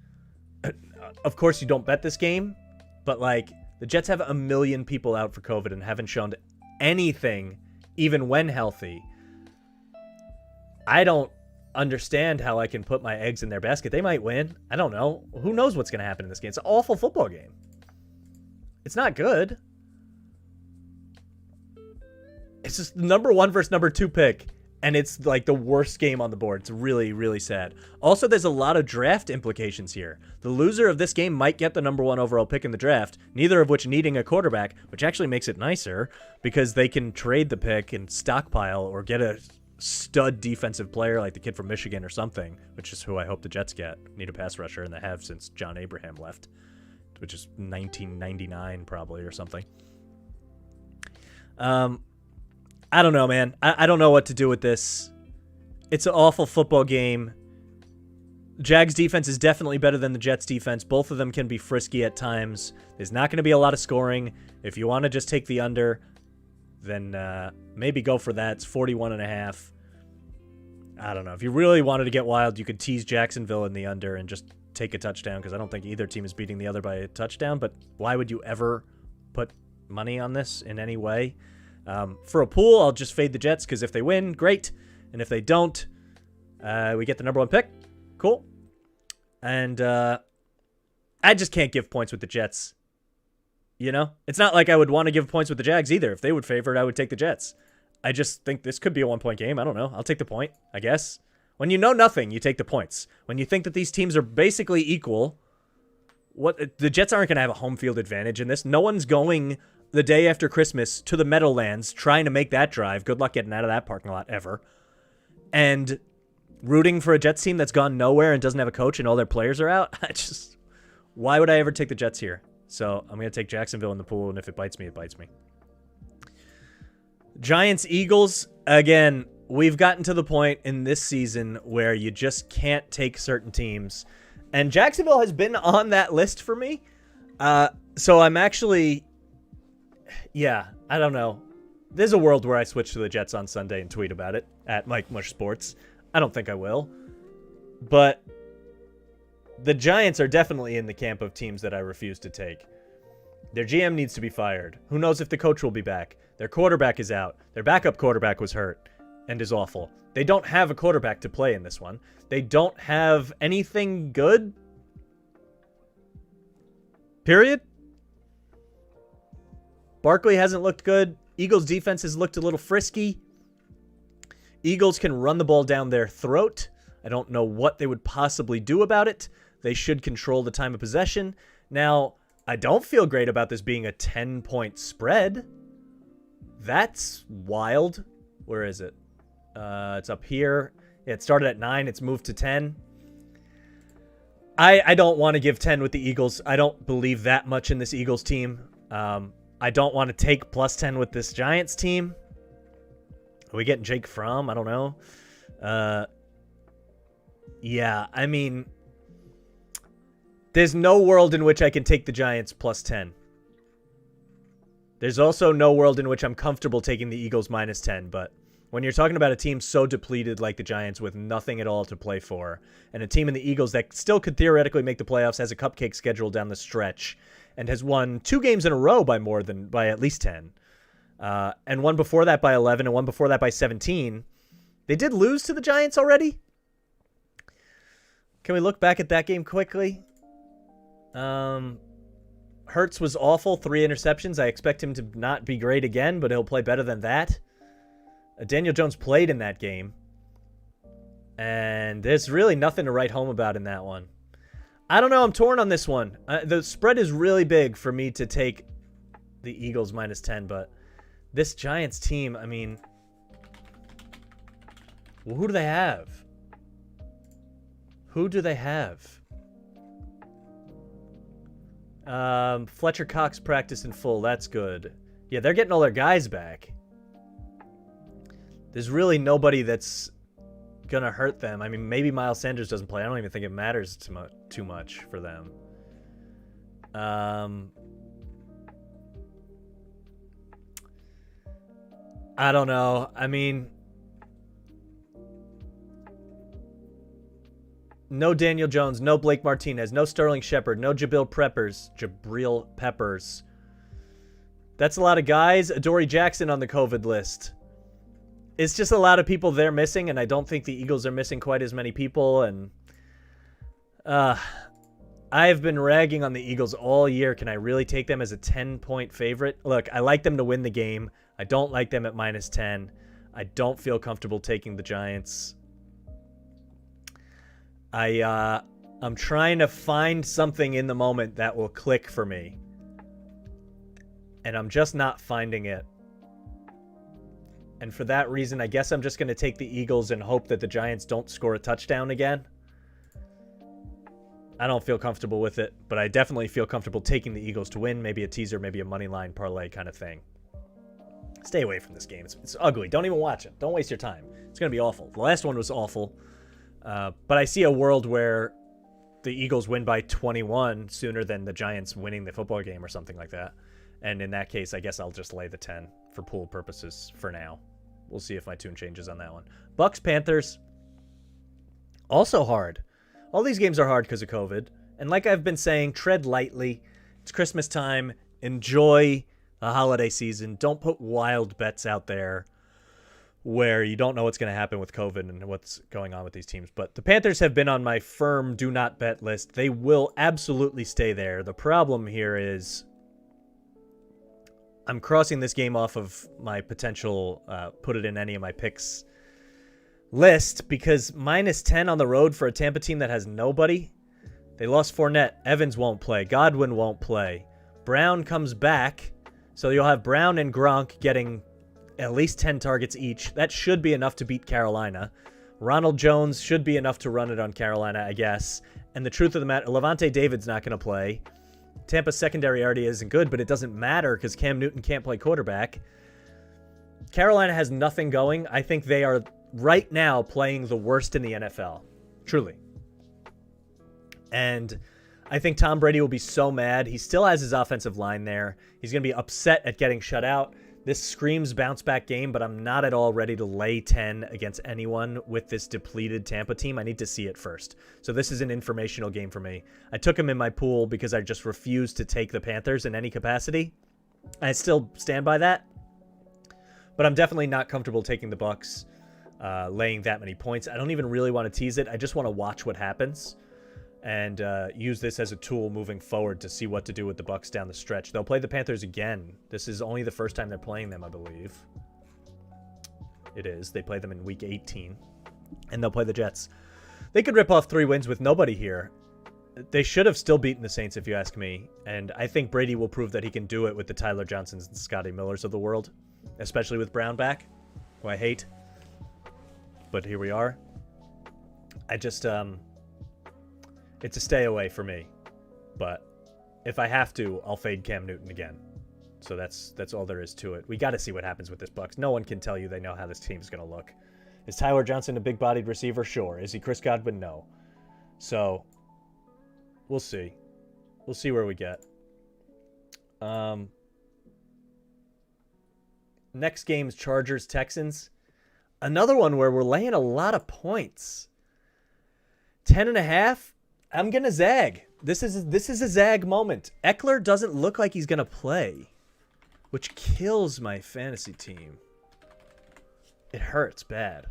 Of course you don't bet this game, but like the Jets have 1 million people out for COVID and haven't shown anything, even when healthy. I don't understand how I can put my eggs in their basket. They might win. I don't know. Who knows what's going to happen in this game? It's an awful football game. It's not good. It's just number 1 versus number 2 pick, and it's like the worst game on the board. It's really, really sad. Also, there's a lot of draft implications here. The loser of this game might get the number 1 overall pick in the draft, neither of which needing a quarterback, which actually makes it nicer because they can trade the pick and stockpile or get a stud defensive player like the kid from Michigan or something, which is who I hope the Jets get. Need a pass rusher, and they have since John Abraham left, which is 1999 probably or something. I don't know, man. I don't know what to do with this. It's an awful football game. Jags defense is definitely better than the Jets defense. Both of them can be frisky at times. There's not going to be a lot of scoring. If you want to just take the under, then maybe go for that. It's 41.5. I don't know. If you really wanted to get wild, you could tease Jacksonville in the under and just take a touchdown because I don't think either team is beating the other by a touchdown. But why would you ever put money on this in any way? For a pool, I'll just fade the Jets because if they win, great. And if they don't, we get the number 1 pick. Cool. And I just can't give points with the Jets. You know? It's not like I would want to give points with the Jags either. If they would favor it, I would take the Jets. I just think this could be a 1-point game. I don't know. I'll take the point, I guess. When you know nothing, you take the points. When you think that these teams are basically equal, the Jets aren't going to have a home field advantage in this. No one's going the day after Christmas to the Meadowlands trying to make that drive. Good luck getting out of that parking lot ever. And rooting for a Jets team that's gone nowhere and doesn't have a coach and all their players are out. Why would I ever take the Jets here? So I'm going to take Jacksonville in the pool, and if it bites me, it bites me. Giants, Eagles, again, we've gotten to the point in this season where you just can't take certain teams. And Jacksonville has been on that list for me. So I'm actually, I don't know. There's a world where I switch to the Jets on Sunday and tweet about it at Mike Mush Sports. I don't think I will. But the Giants are definitely in the camp of teams that I refuse to take. Their GM needs to be fired. Who knows if the coach will be back? Their quarterback is out. Their backup quarterback was hurt and is awful. They don't have a quarterback to play in this one. They don't have anything good. Period. Barkley hasn't looked good. Eagles defense has looked a little frisky. Eagles can run the ball down their throat. I don't know what they would possibly do about it. They should control the time of possession. Now, I don't feel great about this being a 10-point spread. That's wild. Where is it? It's up here. It started at 9. It's moved to 10. I don't want to give 10 with the Eagles. I don't believe that much in this Eagles team. I don't want to take plus 10 with this Giants team. Are we getting Jake Fromm? I don't know. Yeah, I mean, there's no world in which I can take the Giants plus 10. There's also no world in which I'm comfortable taking the Eagles minus 10, but when you're talking about a team so depleted like the Giants with nothing at all to play for, and a team in the Eagles that still could theoretically make the playoffs, has a cupcake schedule down the stretch, and has won 2 games in a row by at least 10, and one before that by 11, and one before that by 17. They did lose to the Giants already. Can we look back at that game quickly? Hurts was awful, 3 interceptions. I expect him to not be great again, but he'll play better than that. Daniel Jones played in that game. And there's really nothing to write home about in that one. I don't know. I'm torn on this one. The spread is really big for me to take the Eagles minus 10, but this Giants team, I mean, well, who do they have? Who do they have? Fletcher Cox practiced in full. That's good. Yeah, they're getting all their guys back. There's really nobody that's going to hurt them. I mean, maybe Miles Sanders doesn't play. I don't even think it matters too much for them. I don't know. I mean, no Daniel Jones, no Blake Martinez, no Sterling Shepard, no Jabril Peppers. That's a lot of guys. Adoree Jackson on the COVID list. It's just a lot of people they're missing, and I don't think the Eagles are missing quite as many people. And I've been ragging on the Eagles all year. Can I really take them as a 10-point favorite? Look, I like them to win the game. I don't like them at minus 10. I don't feel comfortable taking the Giants. I'm trying to find something in the moment that will click for me. And I'm just not finding it. And for that reason, I guess I'm just going to take the Eagles and hope that the Giants don't score a touchdown again. I don't feel comfortable with it, but I definitely feel comfortable taking the Eagles to win. Maybe a teaser, maybe a money line parlay kind of thing. Stay away from this game. It's ugly. Don't even watch it. Don't waste your time. It's going to be awful. The last one was awful. But I see a world where the Eagles win by 21 sooner than the Giants winning the football game or something like that. And in that case, I guess I'll just lay the 10 for pool purposes for now. We'll see if my tune changes on that one. Bucks, Panthers. Also hard. All these games are hard because of COVID. And like I've been saying, tread lightly. It's Christmas time. Enjoy the holiday season. Don't put wild bets out there where you don't know what's going to happen with COVID and what's going on with these teams. But the Panthers have been on my firm do not bet list. They will absolutely stay there. The problem here is I'm crossing this game off of my potential put it in any of my picks list because -10 on the road for a Tampa team that has nobody. They lost Fournette. Evans won't play. Godwin won't play. Brown comes back. So you'll have Brown and Gronk getting at least 10 targets each. That should be enough to beat Carolina. Ronald Jones should be enough to run it on Carolina, I guess. And the truth of the matter, Levante David's not going to play. Tampa's secondary already isn't good, but it doesn't matter because Cam Newton can't play quarterback. Carolina has nothing going. I think they are right now playing the worst in the NFL. Truly. And I think Tom Brady will be so mad. He still has his offensive line there. He's going to be upset at getting shut out. This screams bounce back game, but I'm not at all ready to lay 10 against anyone with this depleted Tampa team. I need to see it first. So this is an informational game for me. I took him in my pool because I just refused to take the Panthers in any capacity. I still stand by that. But I'm definitely not comfortable taking the Bucs, laying that many points. I don't even really want to tease it. I just want to watch what happens and use this as a tool moving forward to see what to do with the Bucs down the stretch. They'll play the Panthers again. This is only the first time they're playing them, I believe. It is. They play them in Week 18. And they'll play the Jets. They could rip off 3 wins with nobody here. They should have still beaten the Saints, if you ask me. And I think Brady will prove that he can do it with the Tyler Johnsons and Scotty Millers of the world. Especially with Brown back, who I hate. But here we are. I just... It's a stay away for me, but if I have to, I'll fade Cam Newton again. So that's all there is to it. We got to see what happens with this Bucs. No one can tell you they know how this team's going to look. Is Tyler Johnson a big-bodied receiver? Sure. Is he Chris Godwin? No. So we'll see. We'll see where we get. Next game's Chargers Texans. Another one where we're laying a lot of points. 10.5. I'm going to zag. This is a zag moment. Eckler doesn't look like he's going to play, which kills my fantasy team. It hurts bad.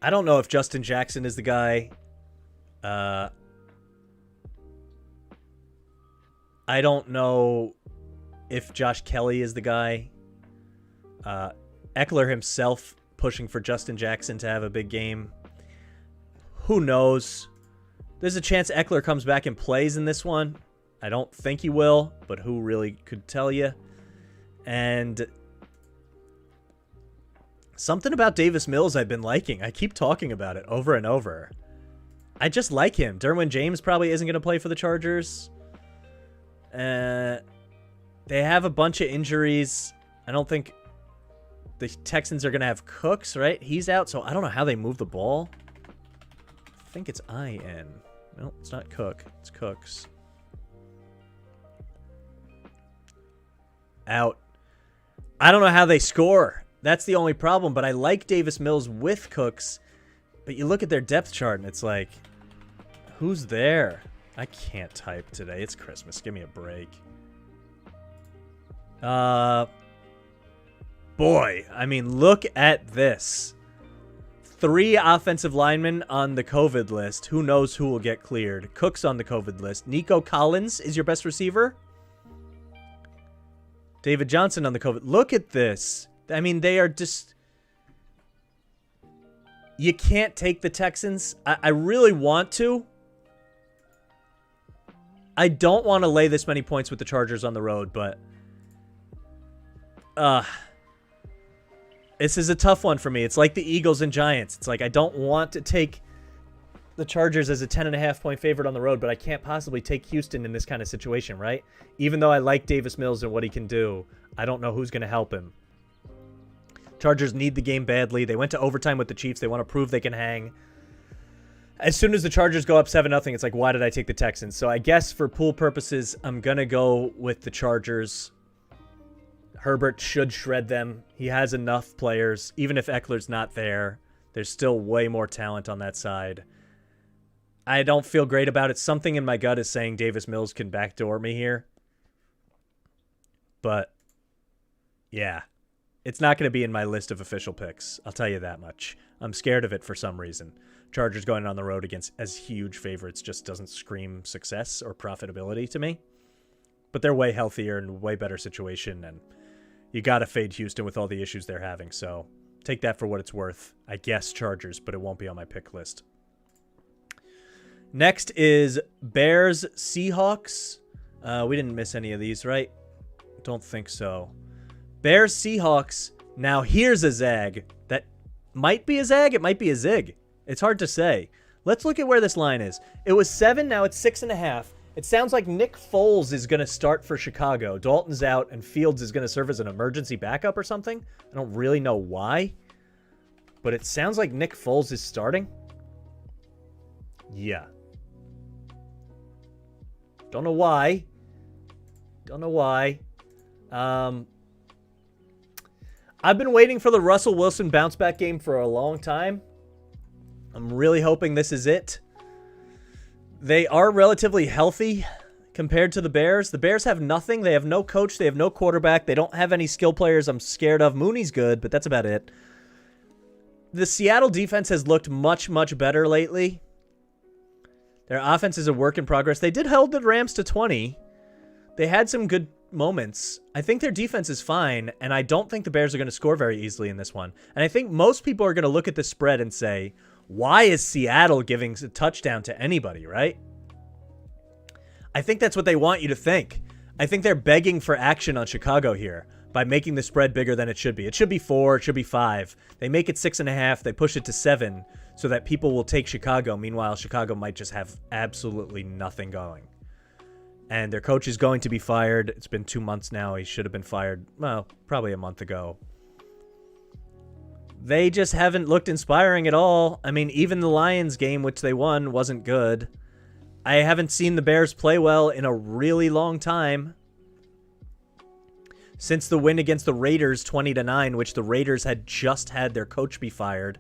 I don't know if Justin Jackson is the guy. I don't know if Josh Kelly is the guy. Eckler himself pushing for Justin Jackson to have a big game. Who knows? There's a chance Eckler comes back and plays in this one. I don't think he will, but who really could tell you? And something about Davis Mills I've been liking. I keep talking about it over and over. I just like him. Derwin James probably isn't going to play for the Chargers. They have a bunch of injuries. I don't think the Texans are going to have Cooks, right? He's out, so I don't know how they move the ball. I think it's IN. No, it's not Cook. It's Cooks. Out. I don't know how they score. That's the only problem, but I like Davis Mills with Cooks. But you look at their depth chart, and it's like, who's there? I can't type today. It's Christmas. Give me a break. Boy, I mean, look at this. 3 offensive linemen on the COVID list. Who knows who will get cleared? Cook's on the COVID list. Nico Collins is your best receiver. David Johnson on the COVID. Look at this. I mean, they are just... You can't take the Texans. I really want to. I don't want to lay this many points with the Chargers on the road, but... This is a tough one for me. It's like the Eagles and Giants. It's like I don't want to take the Chargers as a 10.5 point favorite on the road, but I can't possibly take Houston in this kind of situation, right? Even though I like Davis Mills and what he can do, I don't know who's going to help him. Chargers need the game badly. They went to overtime with the Chiefs. They want to prove they can hang. As soon as the Chargers go up 7-0, it's like, why did I take the Texans? So I guess for pool purposes, I'm going to go with the Chargers. Herbert should shred them. He has enough players. Even if Eckler's not there, There's still way more talent on that side. I don't feel great about it. Something in my gut is saying Davis Mills can backdoor me here. But, yeah. It's not going to be in my list of official picks. I'll tell you that much. I'm scared of it for some reason. Chargers going on the road against as huge favorites just doesn't scream success or profitability to me. But they're way healthier and way better situation, and you got to fade Houston with all the issues they're having. So take that for what it's worth. I guess Chargers, but it won't be on my pick list. Next is Bears Seahawks. We didn't miss any of these, right? Don't think so. Bears Seahawks. Now here's a zag. That might be a zag. It might be a zig. It's hard to say. Let's look at where this line is. It was 7. Now it's 6.5. It sounds like Nick Foles is going to start for Chicago. Dalton's out and Fields is going to serve as an emergency backup or something. I don't really know why. But it sounds like Nick Foles is starting. Yeah. Don't know why. I've been waiting for the Russell Wilson bounce back game for a long time. I'm really hoping this is it. They are relatively healthy compared to the Bears. The Bears have nothing. They have no coach. They have no quarterback. They don't have any skill players I'm scared of. Mooney's good, but that's about it. The Seattle defense has looked much, much better lately. Their offense is a work in progress. They did hold the Rams to 20. They had some good moments. I think their defense is fine, and I don't think the Bears are going to score very easily in this one. And I think most people are going to look at the spread and say, why is Seattle giving a touchdown to anybody, right? I think that's what they want you to think. I think they're begging for action on Chicago here by making the spread bigger than it should be. It should be 4. It should be 5. They make it 6.5. They push it to 7 so that people will take Chicago. Meanwhile, Chicago might just have absolutely nothing going. And their coach is going to be fired. It's been 2 months now. He should have been fired, well, probably a month ago. They just haven't looked inspiring at all. I mean, even the Lions game, which they won, wasn't good. I haven't seen the Bears play well in a really long time. Since the win against the Raiders 20-9, which the Raiders had just had their coach be fired,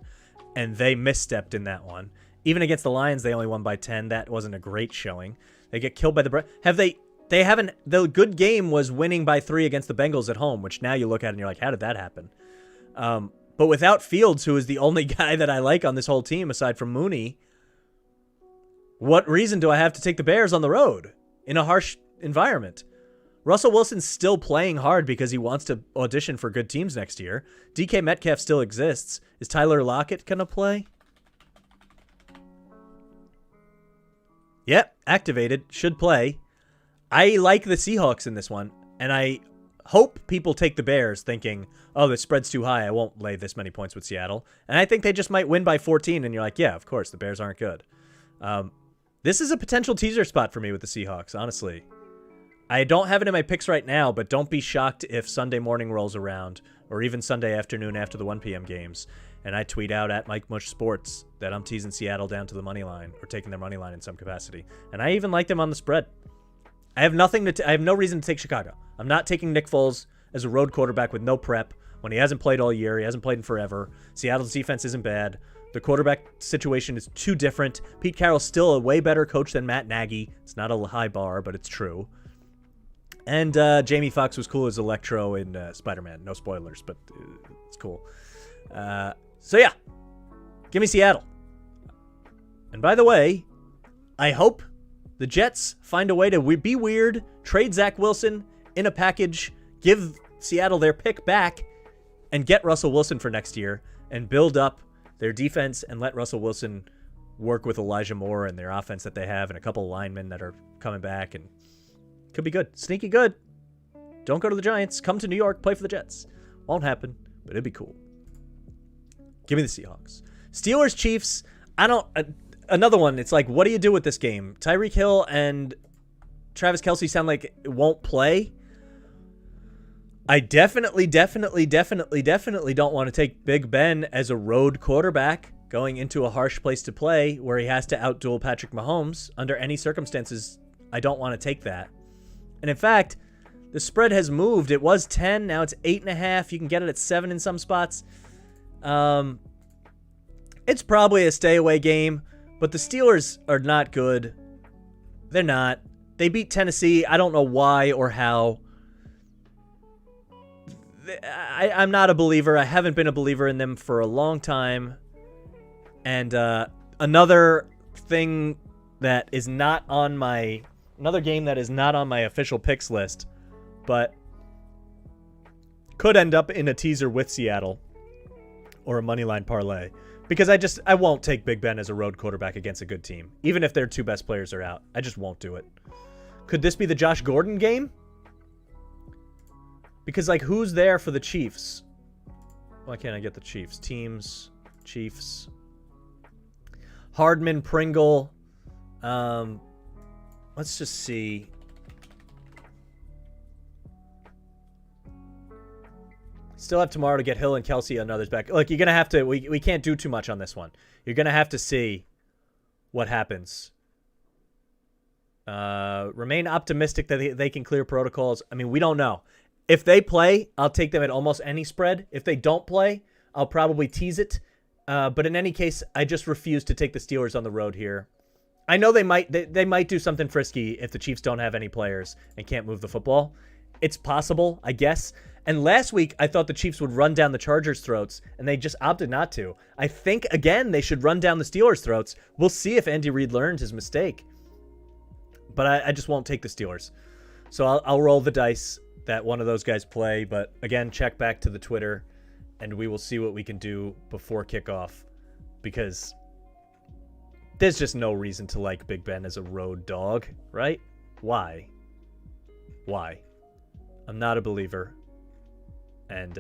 and they misstepped in that one. Even against the Lions, they only won by 10. That wasn't a great showing. They get killed by the... They haven't... The good game was winning by 3 against the Bengals at home, which now you look at and you're like, how did that happen? But without Fields, who is the only guy that I like on this whole team, aside from Mooney, what reason do I have to take the Bears on the road in a harsh environment? Russell Wilson's still playing hard because he wants to audition for good teams next year. DK Metcalf still exists. Is Tyler Lockett going to play? Yep, activated. Should play. I like the Seahawks in this one, and I hope people take the Bears thinking, oh, the spread's too high. I won't lay this many points with Seattle. And I think they just might win by 14, and you're like, yeah, of course, the Bears aren't good. This is a potential teaser spot for me with the Seahawks, honestly. I don't have it in my picks right now, but don't be shocked if Sunday morning rolls around, or even Sunday afternoon after the 1 p.m. games, and I tweet out at Mike Mush Sports that I'm teasing Seattle down to the money line, or taking their money line in some capacity. And I even like them on the spread. I have I have no reason to take Chicago. I'm not taking Nick Foles as a road quarterback with no prep when he hasn't played all year. He hasn't played in forever. Seattle's defense isn't bad. The quarterback situation is too different. Pete Carroll's still a way better coach than Matt Nagy. It's not a high bar, but it's true. And Jamie Foxx was cool as Electro in Spider-Man. No spoilers, but it's cool. So yeah, give me Seattle. And by the way, I hope the Jets find a way to be weird, trade Zach Wilson in a package, give Seattle their pick back, and get Russell Wilson for next year, and build up their defense and let Russell Wilson work with Elijah Moore and their offense that they have and a couple of linemen that are coming back, and could be good. Sneaky good. Don't go to the Giants. Come to New York. Play for the Jets. Won't happen, but it'd be cool. Give me the Seahawks. Steelers, Chiefs. Another one. It's like, what do you do with this game? Tyreek Hill and Travis Kelce sound like it won't play. I definitely don't want to take Big Ben as a road quarterback going into a harsh place to play where he has to outduel Patrick Mahomes. Under any circumstances, I don't want to take that. And in fact, the spread has moved. It was 10. Now it's 8.5. You can get it at 7 in some spots. It's probably a stay away game, but the Steelers are not good. They're not. They beat Tennessee. I don't know why or how. I'm not a believer. I haven't been a believer in them for a long time. And another thing that is not on my... Another game that is not on my official picks list, but could end up in a teaser with Seattle or a moneyline parlay. Because I won't take Big Ben as a road quarterback against a good team. Even if their two best players are out. I just won't do it. Could this be the Josh Gordon game? Because, like, who's there for the Chiefs? Why can't I get the Chiefs? Teams, Chiefs. Hardman, Pringle. Let's just see. Still have tomorrow to get Hill and Kelsey and others back. Look, you're going to have to... We can't do too much on this one. You're going to have to see what happens. Remain optimistic that they can clear protocols. I mean, we don't know. If they play, I'll take them at almost any spread. If they don't play, I'll probably tease it. But in any case, I just refuse to take the Steelers on the road here. I know they might do something frisky if the Chiefs don't have any players and can't move the football. It's possible, I guess. And last week, I thought the Chiefs would run down the Chargers' throats, and they just opted not to. I think, again, they should run down the Steelers' throats. We'll see if Andy Reid learned his mistake. But I just won't take the Steelers. So I'll roll the dice that one of those guys play. But, again, check back to the Twitter, and we will see what we can do before kickoff. Because there's just no reason to like Big Ben as a road dog, right? Why? I'm not a believer. And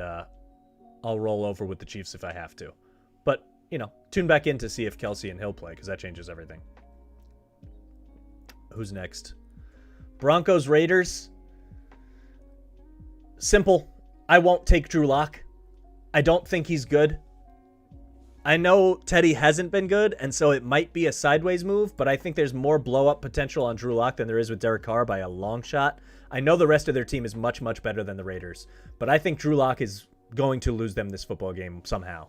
I'll roll over with the Chiefs if I have to. But, tune back in to see if Kelsey and Hill play, because that changes everything. Who's next? Broncos, Raiders. Simple. I won't take Drew Lock. I don't think he's good. I know Teddy hasn't been good, and so it might be a sideways move, but I think there's more blow-up potential on Drew Lock than there is with Derek Carr by a long shot. I know the rest of their team is much, much better than the Raiders, but I think Drew Lock is going to lose them this football game somehow.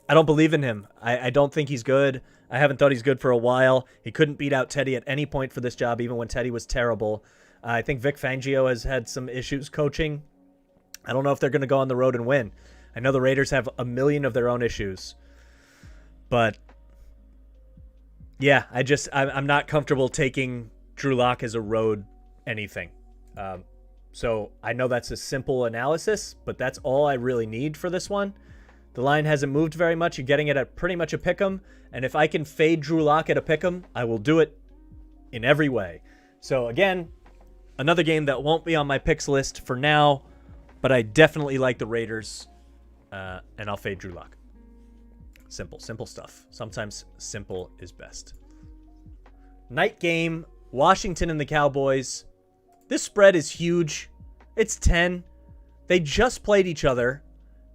I don't believe in him. I don't think he's good. I haven't thought he's good for a while. He couldn't beat out Teddy at any point for this job, even when Teddy was terrible. I think Vic Fangio has had some issues coaching. I don't know if they're going to go on the road and win. I know the Raiders have a million of their own issues. But, yeah, I'm not comfortable taking Drew Lock as a road anything. So I know that's a simple analysis, but that's all I really need for this one. The line hasn't moved very much. You're getting it at pretty much a pick'em. And if I can fade Drew Lock at a pick'em, I will do it in every way. So, again, another game that won't be on my picks list for now, but I definitely like the Raiders, and I'll fade Drew Lock. Simple stuff. Sometimes simple is best. Night game, Washington and the Cowboys. This spread is huge. It's 10. They just played each other,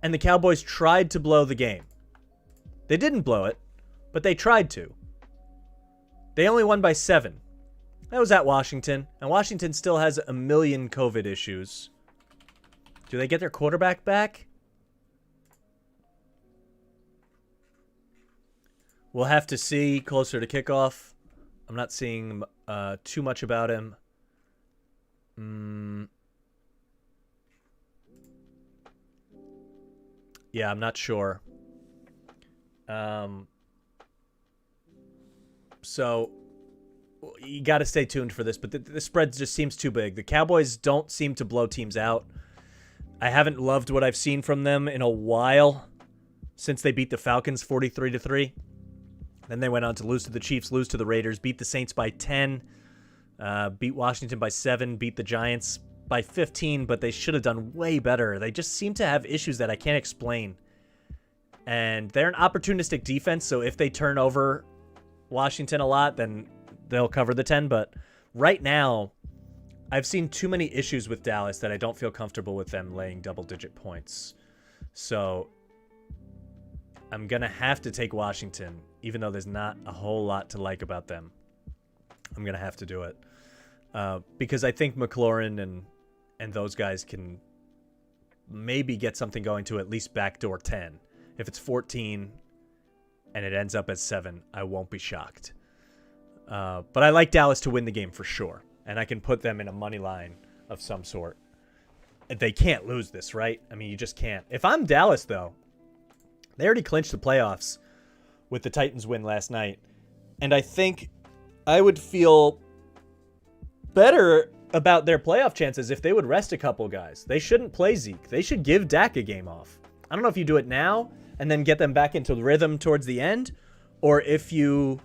and the Cowboys tried to blow the game. They didn't blow it, but they tried to. They only won by 7. That was at Washington, and Washington still has a million COVID issues. Do they get their quarterback back? We'll have to see closer to kickoff. I'm not seeing too much about him. Yeah, I'm not sure. So you got to stay tuned for this, but the spread just seems too big. The Cowboys don't seem to blow teams out. I haven't loved what I've seen from them in a while since they beat the Falcons 43-3. Then they went on to lose to the Chiefs, lose to the Raiders, beat the Saints by 10, beat Washington by 7, beat the Giants by 15, but they should have done way better. They just seem to have issues that I can't explain. And they're an opportunistic defense, so if they turn over Washington a lot, then they'll cover the 10. But right now, I've seen too many issues with Dallas that I don't feel comfortable with them laying double-digit points. So I'm going to have to take Washington, even though there's not a whole lot to like about them. I'm going to have to do it. Because I think McLaurin and those guys can maybe get something going to at least backdoor 10. If it's 14, and it ends up as 7, I won't be shocked. But I like Dallas to win the game for sure, and I can put them in a money line of some sort. They can't lose this, right? I mean, you just can't. If I'm Dallas, though, they already clinched the playoffs with the Titans win last night, and I think I would feel better about their playoff chances if they would rest a couple guys. They shouldn't play Zeke. They should give Dak a game off. I don't know if you do it now and then get them back into the rhythm towards the end, or if you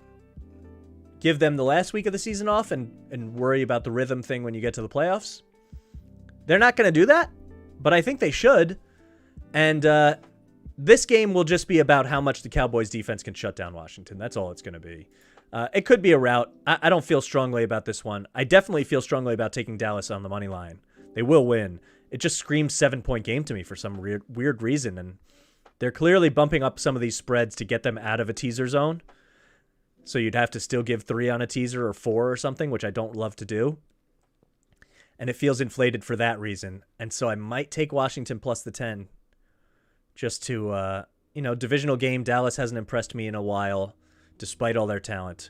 give them the last week of the season off and worry about the rhythm thing when you get to the playoffs. They're not going to do that, but I think they should. And this game will just be about how much the Cowboys defense can shut down Washington. That's all it's going to be. It could be a rout. I don't feel strongly about this one. I definitely feel strongly about taking Dallas on the money line. They will win. It just screams 7-point game to me for some weird reason. And they're clearly bumping up some of these spreads to get them out of a teaser zone. So you'd have to still give 3 on a teaser or 4 or something, which I don't love to do. And it feels inflated for that reason. And so I might take Washington plus the 10 just to, divisional game. Dallas hasn't impressed me in a while, despite all their talent.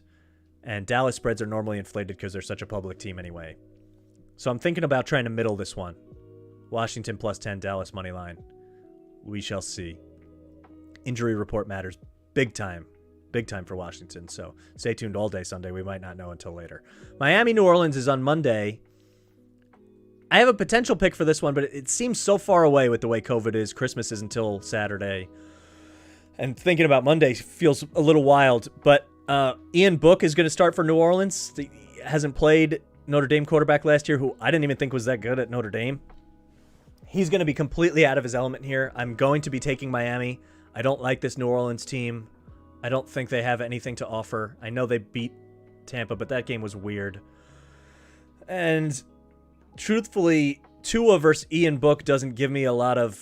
And Dallas spreads are normally inflated because they're such a public team anyway. So I'm thinking about trying to middle this one. Washington plus 10, Dallas money line. We shall see. Injury report matters big time. Big time for Washington. So stay tuned all day Sunday. We might not know until later. Miami, New Orleans is on Monday. I have a potential pick for this one, but it seems so far away with the way COVID is. Christmas is until Saturday. And thinking about Monday feels a little wild. But Ian Book is going to start for New Orleans. He hasn't played Notre Dame quarterback last year, who I didn't even think was that good at Notre Dame. He's going to be completely out of his element here. I'm going to be taking Miami. I don't like this New Orleans team. I don't think they have anything to offer. I know they beat Tampa, but that game was weird. And truthfully, Tua versus Ian Book doesn't give me a lot of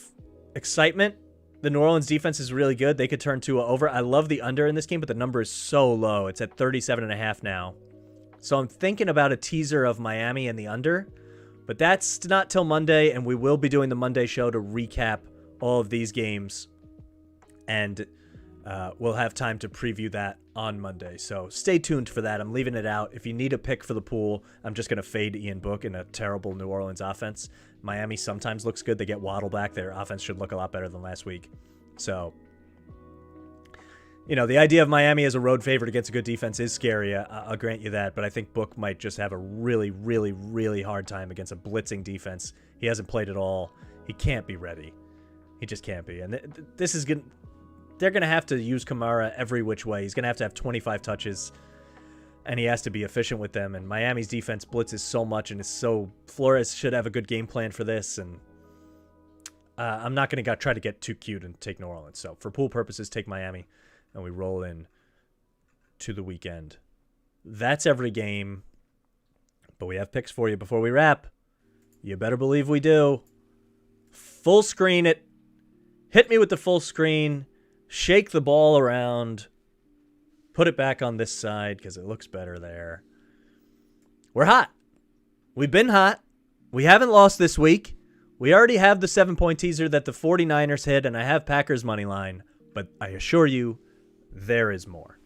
excitement. The New Orleans defense is really good. They could turn Tua over. I love the under in this game, but the number is so low. It's at 37.5 now. So I'm thinking about a teaser of Miami and the under, but that's not till Monday, and we will be doing the Monday show to recap all of these games. And we'll have time to preview that on Monday. So stay tuned for that. I'm leaving it out. If you need a pick for the pool, I'm just going to fade Ian Book in a terrible New Orleans offense. Miami sometimes looks good. They get Waddle back. Their offense should look a lot better than last week. So, the idea of Miami as a road favorite against a good defense is scary. I'll grant you that. But I think Book might just have a really, really, really hard time against a blitzing defense. He hasn't played at all. He can't be ready. He just can't be. And this is good. They're going to have to use Kamara every which way. He's going to have 25 touches, and he has to be efficient with them. And Miami's defense blitzes so much, and Flores should have a good game plan for this. And I'm not going to try to get too cute and take New Orleans. So for pool purposes, take Miami, and we roll in to the weekend. That's every game, but we have picks for you before we wrap. You better believe we do. Full screen it. Hit me with the full screen. Shake the ball around. Put it back on this side because it looks better there. We're hot. We've been hot. We haven't lost this week. We already have the 7-point teaser that the 49ers hit, and I have Packers money line. But I assure you, there is more.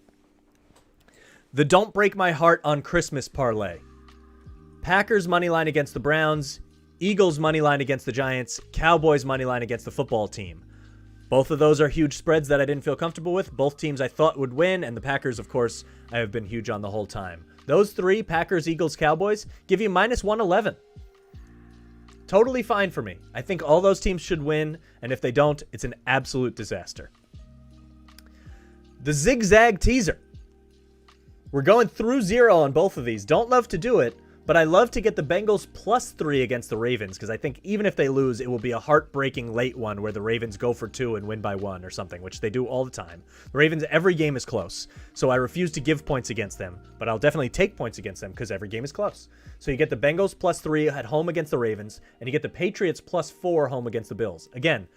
The Don't Break My Heart on Christmas parlay. Packers money line against the Browns. Eagles money line against the Giants. Cowboys money line against the football team. Both of those are huge spreads that I didn't feel comfortable with. Both teams I thought would win, and the Packers, of course, I have been huge on the whole time. Those three, Packers, Eagles, Cowboys, give you minus 111. Totally fine for me. I think all those teams should win, and if they don't, it's an absolute disaster. The zigzag teaser. We're going through 0 on both of these. Don't love to do it, but I love to get the Bengals plus 3 against the Ravens because I think even if they lose, it will be a heartbreaking late one where the Ravens go for 2 and win by 1 or something, which they do all the time. The Ravens, every game is close, so I refuse to give points against them, but I'll definitely take points against them because every game is close. So you get the Bengals plus 3 at home against the Ravens, and you get the Patriots plus 4 home against the Bills. Again,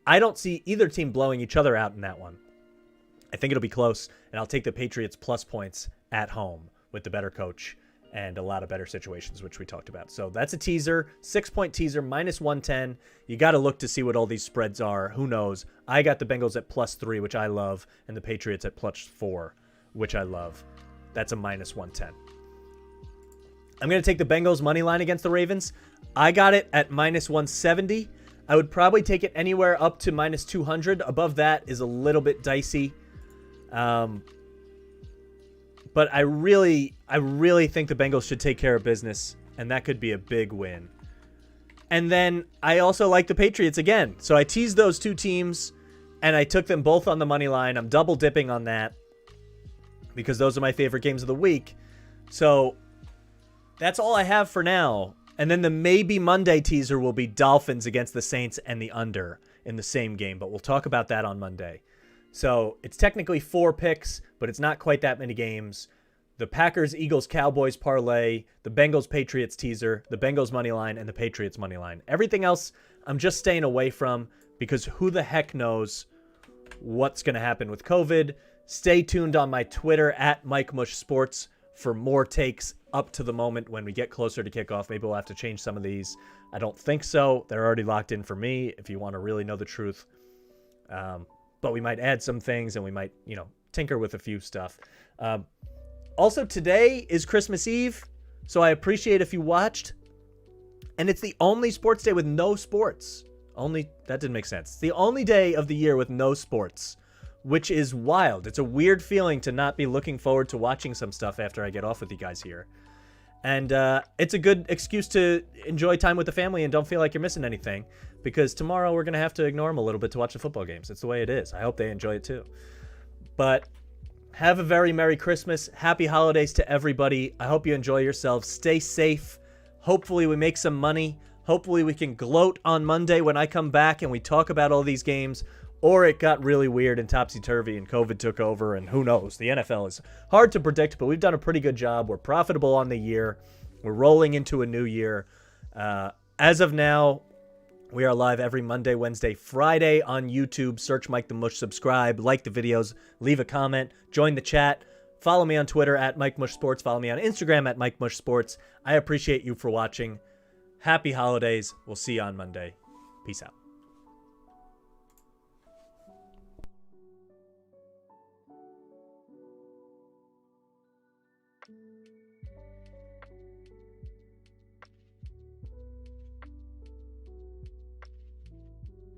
I don't see either team blowing each other out in that one. I think it'll be close, and I'll take the Patriots plus points at home with the better coach and a lot of better situations, which we talked about. So that's a teaser, 6-point teaser, -110. You got to look to see what all these spreads are. Who knows? I got the Bengals at +3, which I love, and the Patriots at +4, which I love. That's a -110. I'm going to take the Bengals money line against the Ravens. I got it at -170. I would probably take it anywhere up to -200. Above that is a little bit dicey. But I really think the Bengals should take care of business, and that could be a big win. And then I also like the Patriots again. So I teased those two teams, and I took them both on the money line. I'm double dipping on that because those are my favorite games of the week. So that's all I have for now. And then the maybe Monday teaser will be Dolphins against the Saints and the under in the same game. But we'll talk about that on Monday. So it's technically 4 picks, but it's not quite that many games. The Packers, Eagles, Cowboys parlay, the Bengals, Patriots teaser, the Bengals money line, and the Patriots money line. Everything else I'm just staying away from because who the heck knows what's going to happen with COVID. Stay tuned on my Twitter at Mike Mush Sports for more takes up to the moment when we get closer to kickoff. Maybe we'll have to change some of these. I don't think so. They're already locked in for me if you want to really know the truth. But we might add some things and we might, tinker with a few stuff. Also, today is Christmas Eve, so I appreciate if you watched. And it's the only sports day with no sports. That didn't make sense. It's the only day of the year with no sports, which is wild. It's a weird feeling to not be looking forward to watching some stuff after I get off with you guys here. And it's a good excuse to enjoy time with the family and don't feel like you're missing anything, because tomorrow we're going to have to ignore them a little bit to watch the football games. It's the way it is. I hope they enjoy it too. But have a very Merry Christmas. Happy holidays to everybody. I hope you enjoy yourselves. Stay safe. Hopefully we make some money. Hopefully we can gloat on Monday when I come back and we talk about all these games. Or it got really weird and topsy-turvy and COVID took over, and who knows. The NFL is hard to predict, but we've done a pretty good job. We're profitable on the year. We're rolling into a new year. As of now, we are live every Monday, Wednesday, Friday on YouTube. Search Mike the Mush, subscribe, like the videos, leave a comment, join the chat. Follow me on Twitter at Mike Mush Sports. Follow me on Instagram at Mike Mush Sports. I appreciate you for watching. Happy holidays. We'll see you on Monday. Peace out.